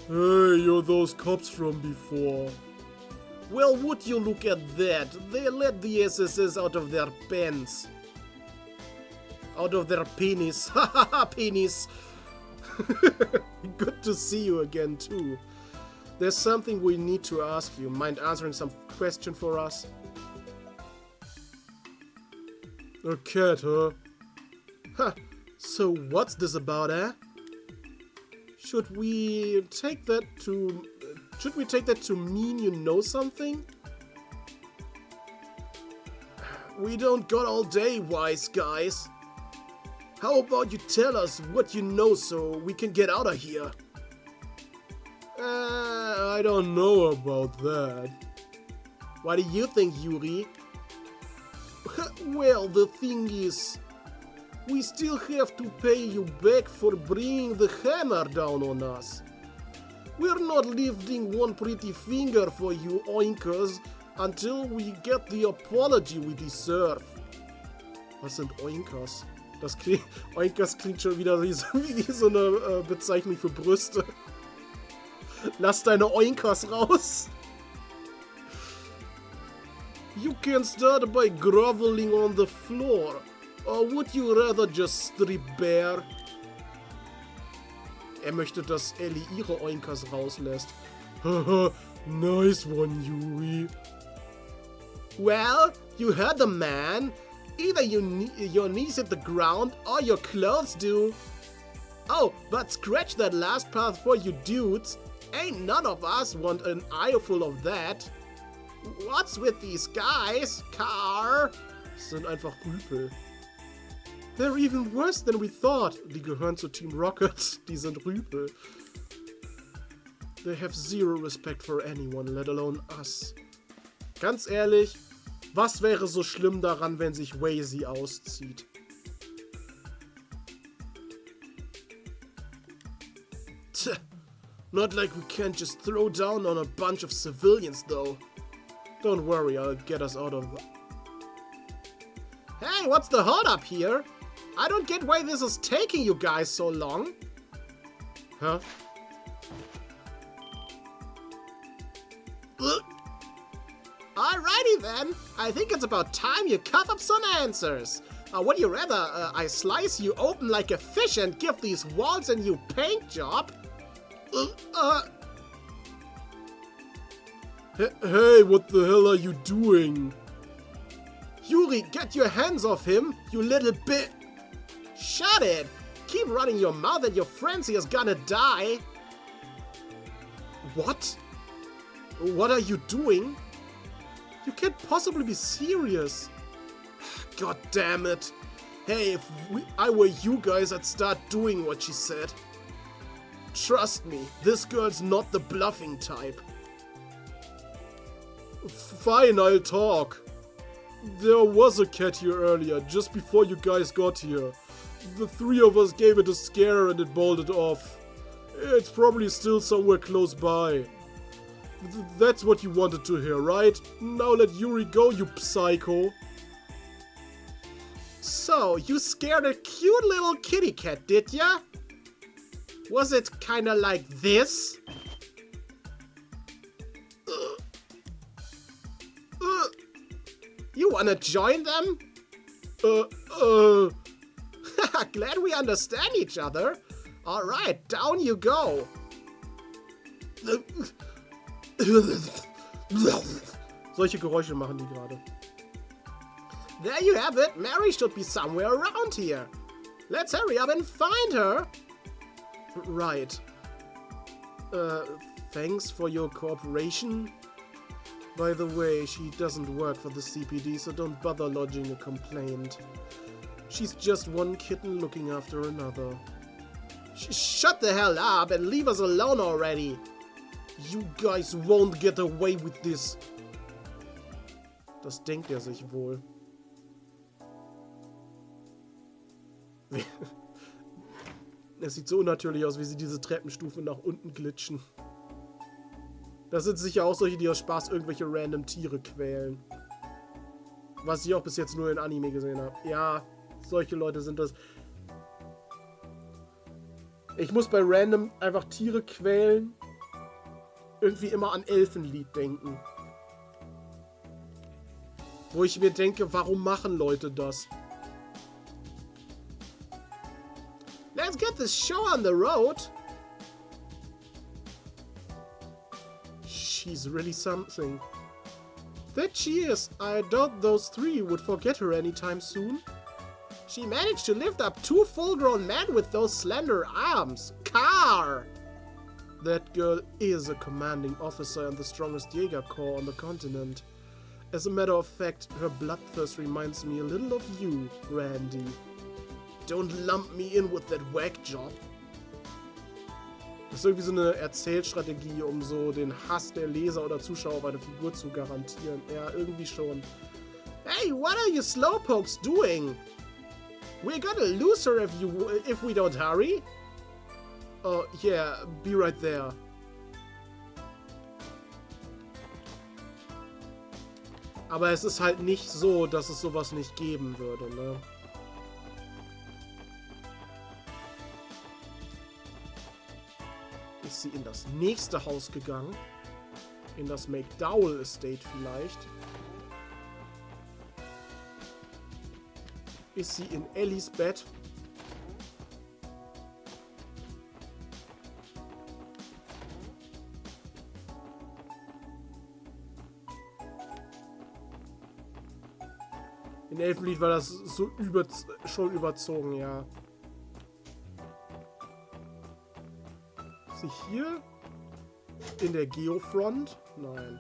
[SPEAKER 1] Hey, you're those cops from before. Well, would you look at that? They let the SSS out of their pants. Out of their penis. Hahaha, penis. Good to see you again, too. There's something we need to ask you. Mind answering some question for us? A cat, huh? Huh. So what's this about, eh? Should we take that to mean you know something? We don't got all day, wise guys. How about you tell us what you know so we can get out of here? I don't know about that. What do you think, Yuri? Well, the thing is, we still have to pay you back for bringing the hammer down on us. We're not lifting one pretty finger for you oinkers until we get the apology we deserve. Was sind Oinkers? Oinkers klingt schon wieder wie so eine Bezeichnung für Brüste. Lass deine Oinkers raus. You can start by groveling on the floor. Or would you rather just strip bare? Er möchte, dass Ellie ihre Oinkers rauslässt. Haha, nice one, Yuri. Well, you heard the man. Either your knees hit the ground or your clothes do. Oh, but scratch that last part for you dudes. Ain't none of us want an eye full of that. What's with these guys? Car? Sind einfach Rüpel. They're even worse than we thought. Die gehören zu Team Rocket. Die sind Rüpel. They have zero respect for anyone, let alone us. Ganz ehrlich, was wäre so schlimm daran, wenn sich Wazy auszieht? Tch, not like we can't just throw down on a bunch of civilians, though. Don't worry, I'll get us out of... Hey, what's the hold up here? I don't get why this is taking you guys so long. Huh? Alrighty then, I think it's about time you cough up some answers. Would you rather I slice you open like a fish and give these walls a new paint job? Hey, what the hell are you doing? Yuri, get your hands off him, you little bit... Shut it! Keep running your mouth and your frenzy is gonna die. What? What are you doing? You can't possibly be serious. God damn it. Hey, if I were you guys, I'd start doing what she said. Trust me, this girl's not the bluffing type. Fine, I'll talk. There was a cat here earlier, just before you guys got here. The three of us gave it a scare and it bolted off. It's probably still somewhere close by. That's what you wanted to hear, right? Now let Yuri go, you psycho. So, you scared a cute little kitty cat, did ya? Was it kinda like this? You wanna join them? Glad we understand each other. Alright, down you go. Solche Geräusche machen die gerade. There you have it. Mary should be somewhere around here. Let's hurry up and find her. Right. Thanks for your cooperation. By the way, she doesn't work for the CPD, so don't bother lodging a complaint. She's just one kitten looking after another. Shut the hell up and leave us alone already. You guys won't get away with this. Das denkt er sich wohl. Es sieht so unnatürlich aus, wie sie diese Treppenstufe nach unten glitschen. Das sind sicher auch solche, die aus Spaß irgendwelche random Tiere quälen. Was ich auch bis jetzt nur in Anime gesehen habe. Ja, solche Leute sind das. Ich muss bei random einfach Tiere quälen irgendwie immer an Elfenlied denken. Wo ich mir denke, warum machen Leute das? Let's get this show on the road. She's really something. That she is. I doubt those three would forget her anytime soon. She managed to lift up 2 full-grown men with those slender arms. Car! That girl is a commanding officer in the strongest Jäger Corps on the continent. As a matter of fact, her bloodthirst reminds me a little of you, Randy. Don't lump me in with that whack job. Das ist irgendwie so eine Erzählstrategie, um so den Hass der Leser oder Zuschauer auf eine Figur zu garantieren. Ja, irgendwie schon. Hey, what are you slowpokes doing? We're gonna lose her if we don't hurry. Oh, yeah, be right there. Aber es ist halt nicht so, dass es sowas nicht geben würde, ne? Ist sie in das nächste Haus gegangen? In das McDowell Estate vielleicht? Ist sie in Ellies Bett? In Elfenlied war das so schon überzogen, ja. Ist sie hier? In der Geofront? Nein.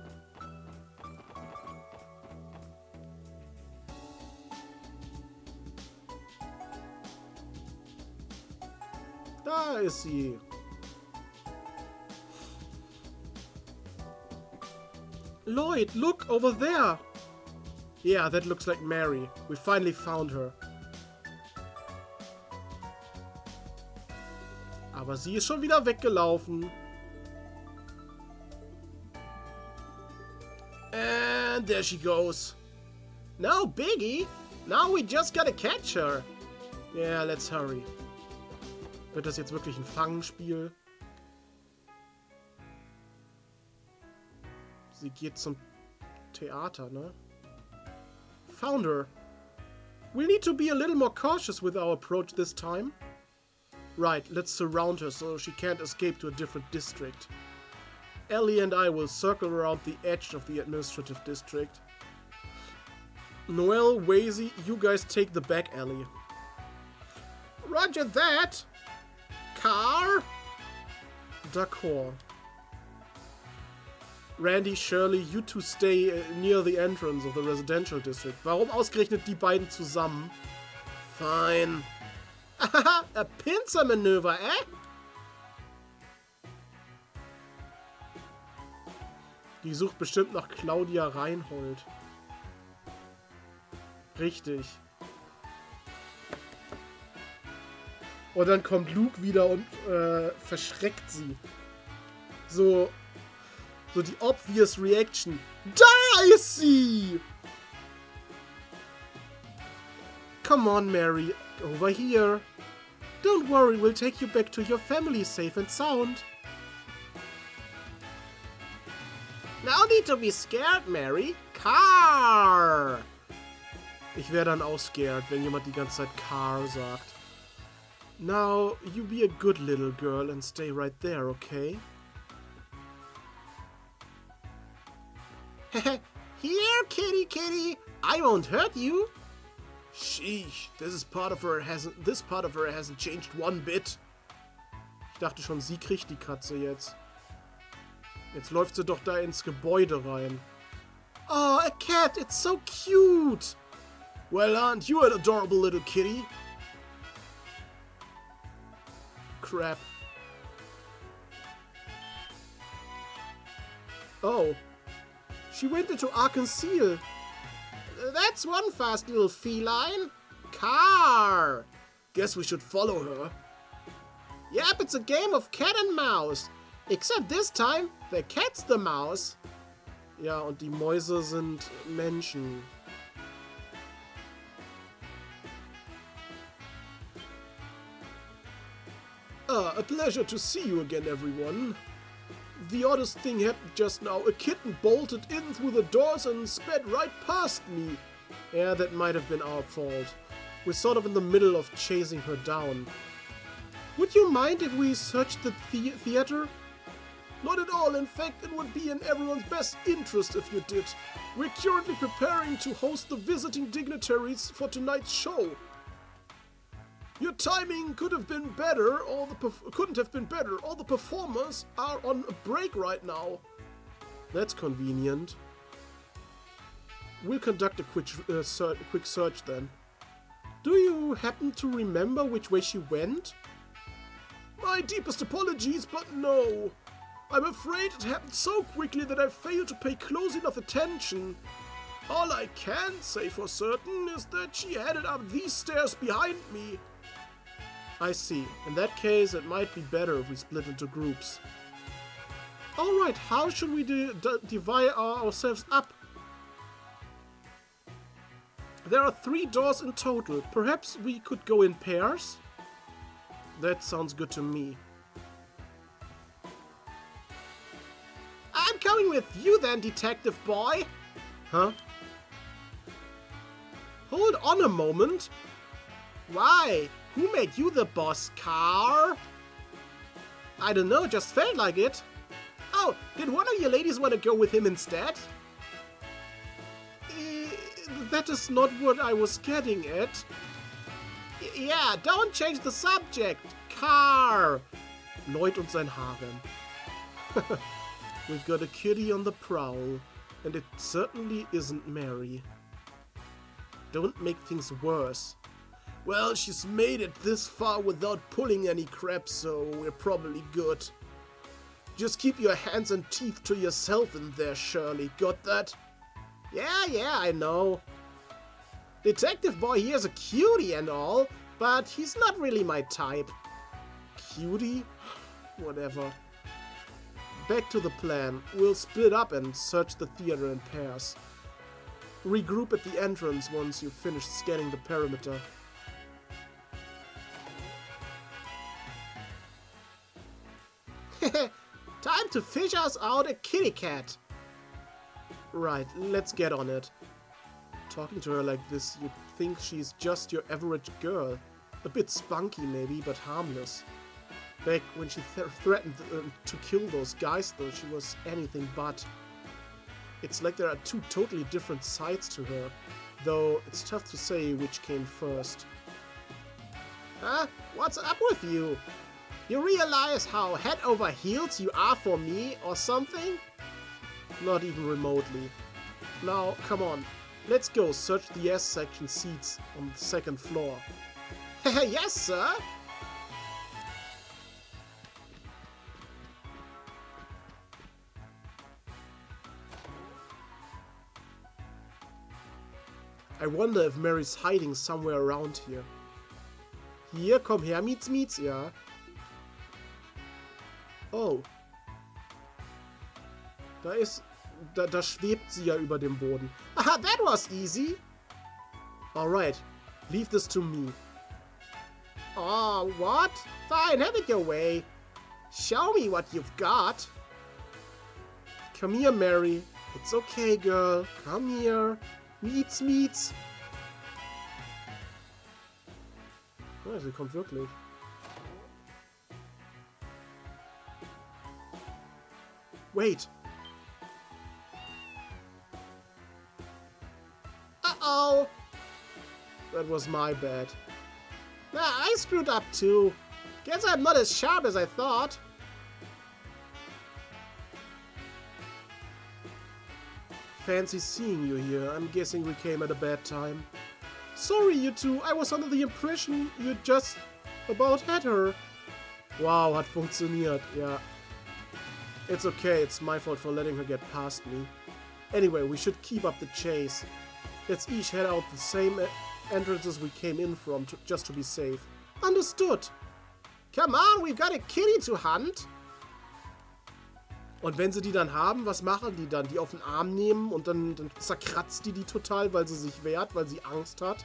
[SPEAKER 1] Da ist sie. Lloyd, look over there. Yeah, that looks like Mary. We finally found her. Aber sie ist schon wieder weggelaufen. And there she goes. No biggie. Now we just gotta catch her. Yeah, let's hurry. Wird das jetzt wirklich ein Fangspiel? Sie geht zum Theater, ne? Found her. We'll need to be a little more cautious with our approach this time. Right, let's surround her so she can't escape to a different district. Ellie and I will circle around the edge of the administrative district. Noel, Wazy, you guys take the back alley. Roger that! Car? D'accord. Randy, Shirley, you two stay near the entrance of the residential district. Warum ausgerechnet die beiden zusammen? Fine. Haha, a Pinzermanöver, eh? Die sucht bestimmt nach Claudia Reinhold. Richtig. Und dann kommt Luke wieder und verschreckt sie. So die obvious Reaction. Da ist sie! Come on, Mary. Over here. Don't worry, we'll take you back to your family safe and sound. No need to be scared, Mary. Car! Ich wäre dann auch scared, wenn jemand die ganze Zeit Car sagt. Now, you be a good little girl and stay right there, okay? Here, kitty, kitty. I won't hurt you. Sheesh, this part of her hasn't changed one bit. Ich dachte schon, sie kriegt die Katze jetzt. Jetzt läuft sie doch da ins Gebäude rein. Oh, a cat, it's so cute. Well, aren't you an adorable little kitty? Crap. Oh. She went into Arkansas. That's one fast little feline. Car. Guess we should follow her. Yep, it's a game of cat and mouse. Except this time, the cat's the mouse. Ja, und die Mäuse sind Menschen. A pleasure to see you again, everyone. The oddest thing happened just now. A kitten bolted in through the doors and sped right past me. Yeah, that might have been our fault. We're sort of in the middle of chasing her down. Would you mind if we searched the theater? Not at all. In fact, it would be in everyone's best interest if you did. We're currently preparing to host the visiting dignitaries for tonight's show. Your timing couldn't have been better. All the performers are on a break right now. That's convenient. We'll conduct a quick search then. Do you happen to remember which way she went? My deepest apologies, but no. I'm afraid it happened so quickly that I failed to pay close enough attention. All I can say for certain is that she headed up these stairs behind me. I see. In that case, it might be better if we split into groups. Alright, how should we divide ourselves up? There are 3 doors in total. Perhaps we could go in pairs? That sounds good to me. I'm coming with you then, detective boy. Huh? Hold on a moment. Why? Who made you the boss, Car? I don't know, just felt like it. Oh, did one of you ladies want to go with him instead? that is not what I was getting at. Yeah, don't change the subject. Car. Lloyd und sein Harem. We've got a kitty on the prowl, and it certainly isn't Mary. Don't make things worse. Well, she's made it this far without pulling any crap, so we're probably good. Just keep your hands and teeth to yourself in there, Shirley. Got that? Yeah, I know. Detective boy here's a cutie and all, but he's not really my type. Cutie? Whatever. Back to the plan. We'll split up and search the theater in pairs. Regroup at the entrance once you've finished scanning the perimeter. Time to fish us out a kitty cat. Right, let's get on it. Talking to her like this, you'd think she's just your average girl. A bit spunky maybe, but harmless. Back when she threatened to kill those guys though, she was anything but. It's like there are two totally different sides to her, though it's tough to say which came first. Huh? What's up with you? You realize how head over heels you are for me or something? Not even remotely. Now, come on. Let's go search the S-section seats on the second floor. Yes, sir! I wonder if Mary's hiding somewhere around here. Hier, komm her, Mietz, ja. Oh. Da schwebt sie ja über dem Boden. Aha, that was easy. Alright, leave this to me. Oh, what? Fine, have it your way. Show me what you've got. Come here, Mary. It's okay, girl. Come here. Mietz. Oh, sie kommt wirklich. Wait. Uh-oh. That was my bad. Nah, I screwed up too. Guess I'm not as sharp as I thought. Fancy seeing you here. I'm guessing we came at a bad time. Sorry, you two. I was under the impression you just about had her. Wow, hat funktioniert. Ja. It's okay. It's my fault for letting her get past me. Anyway, we should keep up the chase. Let's each head out the same entrances we came in from, just to be safe. Understood. Come on, we've got a kitty to hunt. Und wenn sie die dann haben, was machen die dann? Die auf den Arm nehmen und dann zerkratzt die total, weil sie sich wehrt, weil sie Angst hat?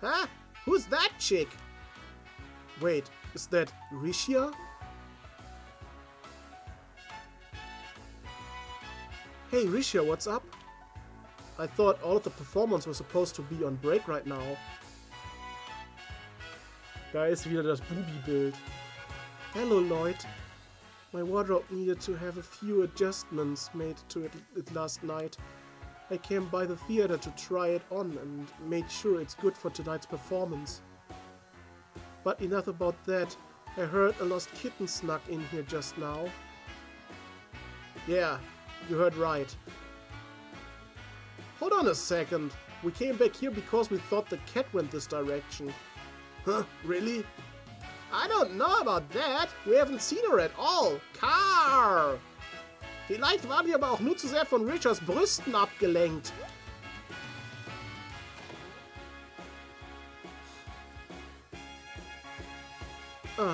[SPEAKER 1] Huh? Who's that chick? Wait, is that Rishia? Hey Rishia, what's up? I thought all of the performers were supposed to be on break right now. Da ist wieder das Bubi-Bild. Hello, Lloyd. My wardrobe needed to have a few adjustments made to it last night. I came by the theater to try it on and made sure it's good for tonight's performance. But enough about that. I heard a lost kitten snuck in here just now. Yeah, you heard right. Hold on a second. We came back here because we thought the cat went this direction. Huh? Really? I don't know about that. We haven't seen her at all. Car! Vielleicht waren wir aber auch nur zu sehr von Richards Brüsten abgelenkt.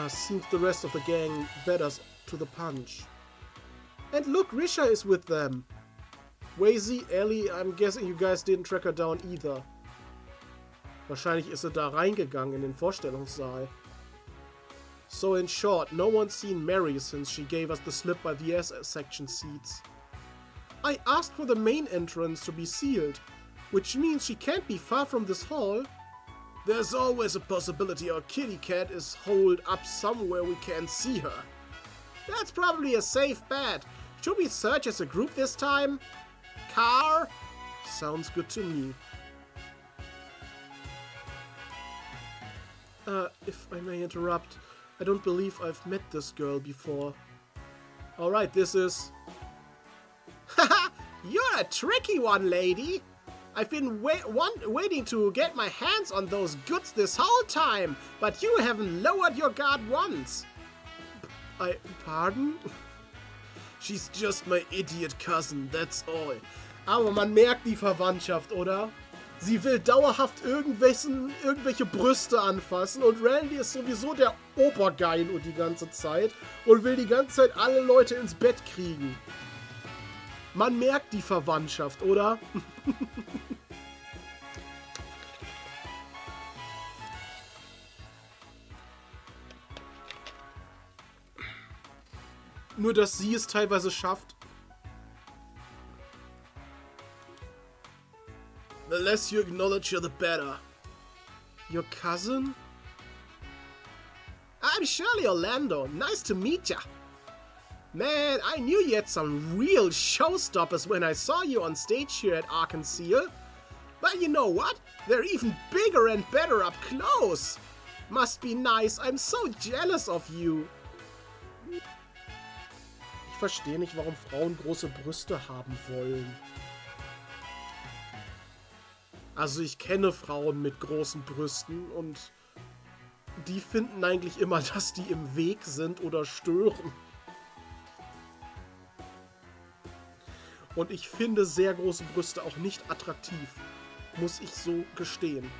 [SPEAKER 1] Seems the rest of the gang bet us to the punch. And look, Risha is with them. Wazy, Ellie, I'm guessing you guys didn't track her down either. Wahrscheinlich ist sie da reingegangen in den Vorstellungssaal. So in short, no one's seen Mary since she gave us the slip by the S-section seats. I asked for the main entrance to be sealed, which means she can't be far from this hall. There's always a possibility our kitty cat is holed up somewhere we can't see her. That's probably a safe bet. Should we search as a group this time? Car? Sounds good to me. If I may interrupt, I don't believe I've met this girl before. Alright, this is... Haha! You're a tricky one, lady! I've been waiting to get my hands on those goods this whole time, but you haven't lowered your guard once. Pardon? She's just my idiot cousin, that's all. Aber man merkt die Verwandtschaft, oder? Sie will dauerhaft irgendwelche Brüste anfassen und Randy ist sowieso der Obergeil und die ganze Zeit und will die ganze Zeit alle Leute ins Bett kriegen. Man merkt die Verwandtschaft, oder? Nur, dass sie es teilweise schafft. The less you acknowledge her, the better. Your cousin? I'm Shirley Orlando. Nice to meet ya. Man, I knew you had some real showstoppers when I saw you on stage here at Arkansas. But you know what? They're even bigger and better up close. Must be nice. I'm so jealous of you. Ich verstehe nicht, warum Frauen große Brüste haben wollen. Also ich kenne Frauen mit großen Brüsten und die finden eigentlich immer, dass die im Weg sind oder stören. Und ich finde sehr große Brüste auch nicht attraktiv. Muss ich so gestehen.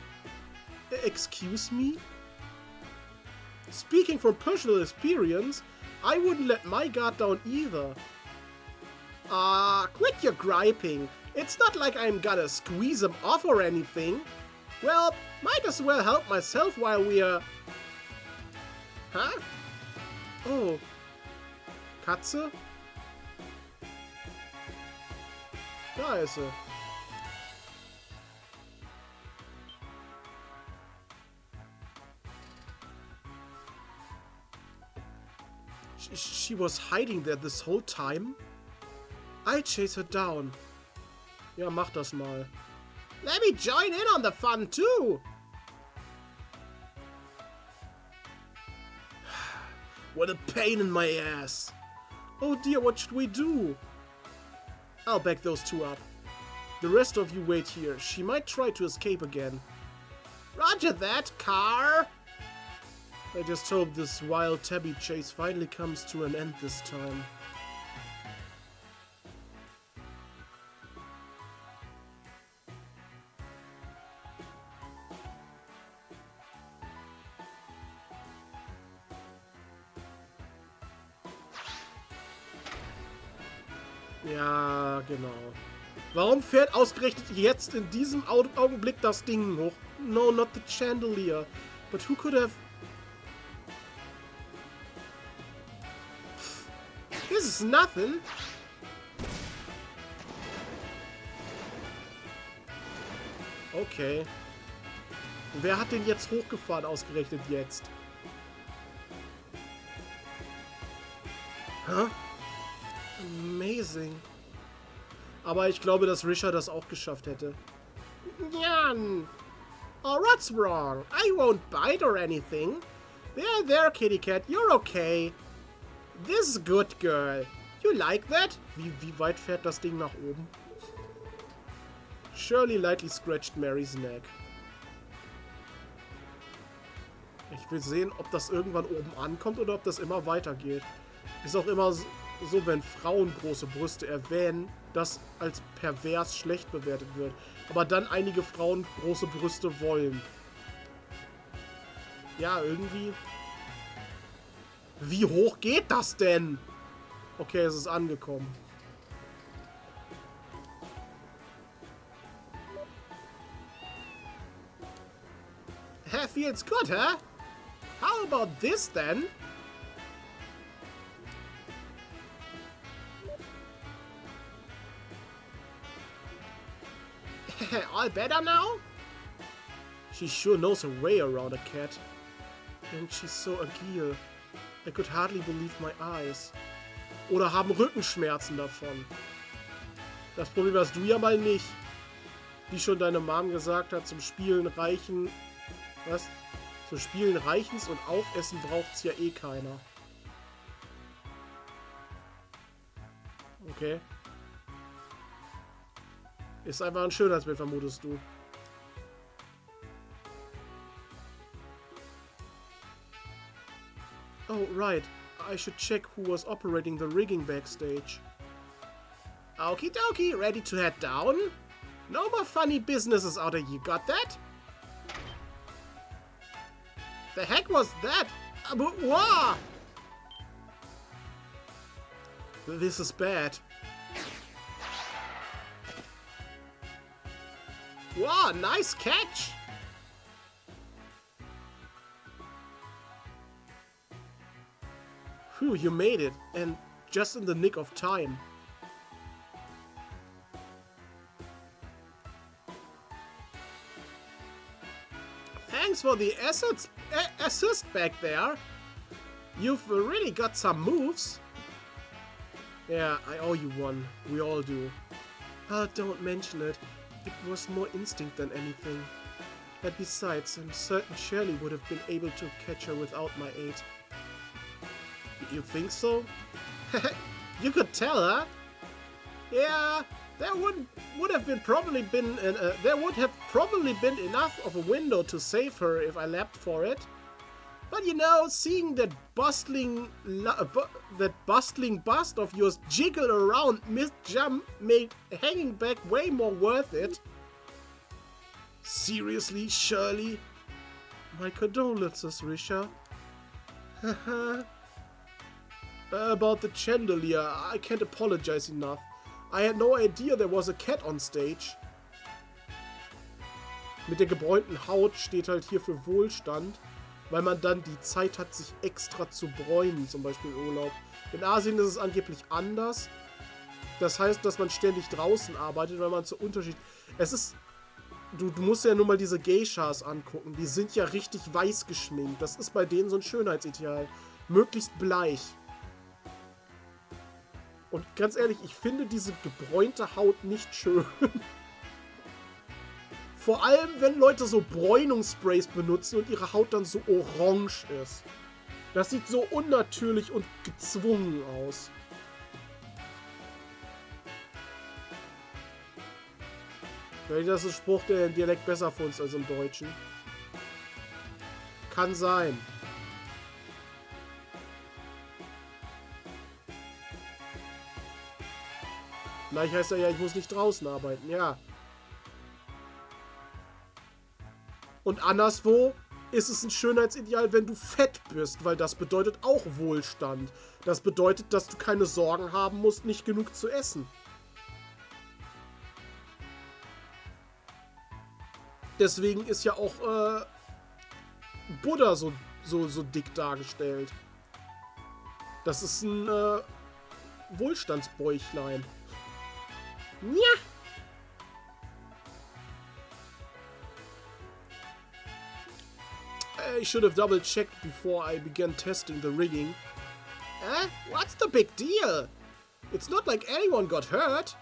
[SPEAKER 1] Excuse me? Speaking from personal experience, I wouldn't let my guard down either. Quit your griping. It's not like I'm gonna squeeze them off or anything. Well, might as well help myself while we're... Huh? Oh. Katze? Da ist sie. She was hiding there this whole time? I chase her down. Ja, mach das mal. Let me join in on the fun too. What a pain in my ass. Oh dear, what should we do? I'll back those two up. The rest of you wait here. She might try to escape again. Roger that, car! I just hope this wild tabby chase finally comes to an end this time. Ja, genau. Warum fährt ausgerechnet jetzt in diesem Augenblick das Ding hoch? No, not the chandelier. But who could have... This is nothing. Okay. Wer hat den jetzt hochgefahren, ausgerechnet jetzt? Hä? Amazing. Aber ich glaube, dass Risha das auch geschafft hätte. Jan! Oh, what's wrong? I won't bite or anything. There, kitty cat. You're okay. This is good, girl. You like that? Wie weit fährt das Ding nach oben? Shirley lightly scratched Mary's neck. Ich will sehen, ob das irgendwann oben ankommt oder ob das immer weitergeht. Ist auch immer so, wenn Frauen große Brüste erwähnen, das als pervers schlecht bewertet wird. Aber dann einige Frauen große Brüste wollen. Ja, irgendwie... Wie hoch geht das denn? Okay, es ist angekommen. Feels good, huh? How about this then? All better now? She sure knows her way around a cat. And she's so agile. I could hardly believe my eyes. Oder haben Rückenschmerzen davon. Das Problem hast du ja mal nicht. Wie schon deine Mom gesagt hat, zum Spielen reichen... Was? Zum Spielen reichen's und Aufessen braucht's ja eh keiner. Okay. Ist einfach ein Schönheitsbild, vermutest du. Oh, right. I should check who was operating the rigging backstage. Okie dokie, ready to head down? No more funny businesses out of you, got that? The heck was that? Wow! This is bad. Wow, nice catch! Phew, you made it, and just in the nick of time. Thanks for the assist back there. You've really got some moves. Yeah, I owe you one. We all do. Don't mention it. It was more instinct than anything. And besides, I'm certain Shirley would have been able to catch her without my aid. You think so? You could tell her. Yeah, there would have probably been enough of a window to save her if I leapt for it. But you know, seeing that bustling bust of yours jiggle around mid-jump made hanging back way more worth it. Seriously, Shirley? My condolences, Risha. About the chandelier, I can't apologize enough. I had no idea there was a cat on stage. Mit der gebräunten Haut steht halt hier für Wohlstand, weil man dann die Zeit hat, sich extra zu bräunen, zum Beispiel im Urlaub. In Asien ist es angeblich anders. Das heißt, dass man ständig draußen arbeitet, weil man zu Unterschied... Es ist... Du musst ja nur mal diese Geishas angucken. Die sind ja richtig weiß geschminkt. Das ist bei denen so ein Schönheitsideal. Möglichst bleich. Und ganz ehrlich, ich finde diese gebräunte Haut nicht schön. Vor allem, wenn Leute so Bräunungssprays benutzen und ihre Haut dann so orange ist. Das sieht so unnatürlich und gezwungen aus. Vielleicht ist das ein Spruch, der im Dialekt besser für uns als im Deutschen. Kann sein. Vielleicht heißt er ja, ich muss nicht draußen arbeiten, ja. Und anderswo ist es ein Schönheitsideal, wenn du fett bist, weil das bedeutet auch Wohlstand. Das bedeutet, dass du keine Sorgen haben musst, nicht genug zu essen. Deswegen ist ja auch Buddha so dick dargestellt. Das ist ein Wohlstandsbäuchlein. Ja. I should have double-checked before I began testing the rigging. What's the big deal? It's not like anyone got hurt.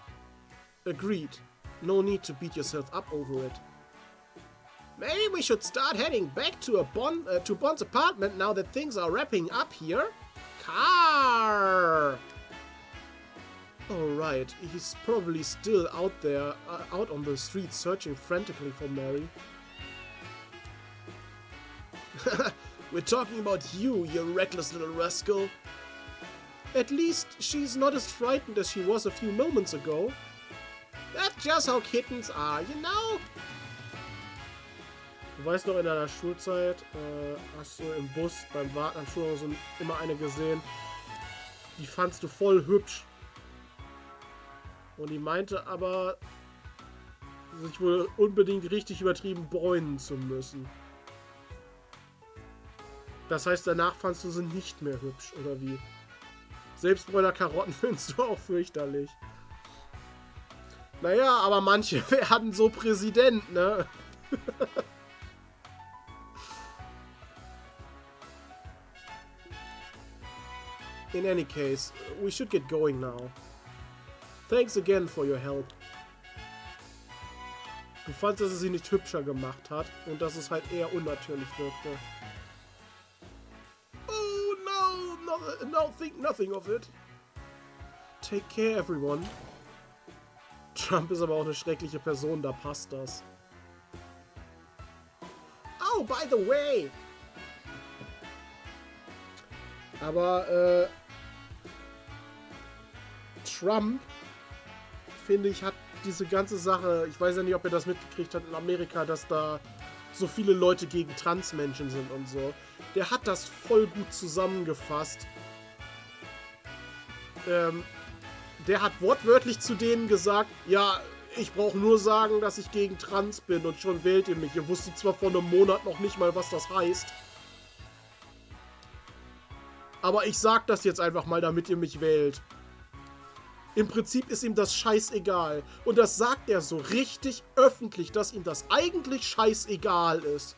[SPEAKER 1] Agreed. No need to beat yourself up over it. Maybe we should start heading back to Bond's apartment now that things are wrapping up here. Car! Alright, he's probably still out there, out on the street searching frantically for Mary. We're talking about you reckless little rascal. At least she's not as frightened as she was a few moments ago. That's just how kittens are, you know? Du weißt noch, in deiner Schulzeit hast du im Bus beim Warten am Schulhaus immer eine gesehen, die fandst du voll hübsch. Und die meinte aber, sich wohl unbedingt richtig übertrieben bräunen zu müssen. Das heißt, danach fandst du sie nicht mehr hübsch, oder wie? Selbstbräuner Karotten findest du auch fürchterlich. Naja, aber manche werden so Präsident, ne? In any case, we should get going now. Thanks again for your help. Du fandst, dass es sie nicht hübscher gemacht hat und dass es halt eher unnatürlich wirkte. Oh no, think nothing of it. Take care, everyone. Trump ist aber auch eine schreckliche Person, da passt das. Oh, by the way. Aber, Trump, finde ich, hat diese ganze Sache, ich weiß ja nicht, ob er das mitgekriegt hat in Amerika, dass da so viele Leute gegen Transmenschen sind und so. Der hat das voll gut zusammengefasst. Der hat wortwörtlich zu denen gesagt, ja, ich brauche nur sagen, dass ich gegen Trans bin und schon wählt ihr mich. Ihr wusstet zwar vor einem Monat noch nicht mal, was das heißt. Aber ich sag das jetzt einfach mal, damit ihr mich wählt. Im Prinzip ist ihm das scheißegal. Und das sagt er so richtig öffentlich, dass ihm das eigentlich scheißegal ist.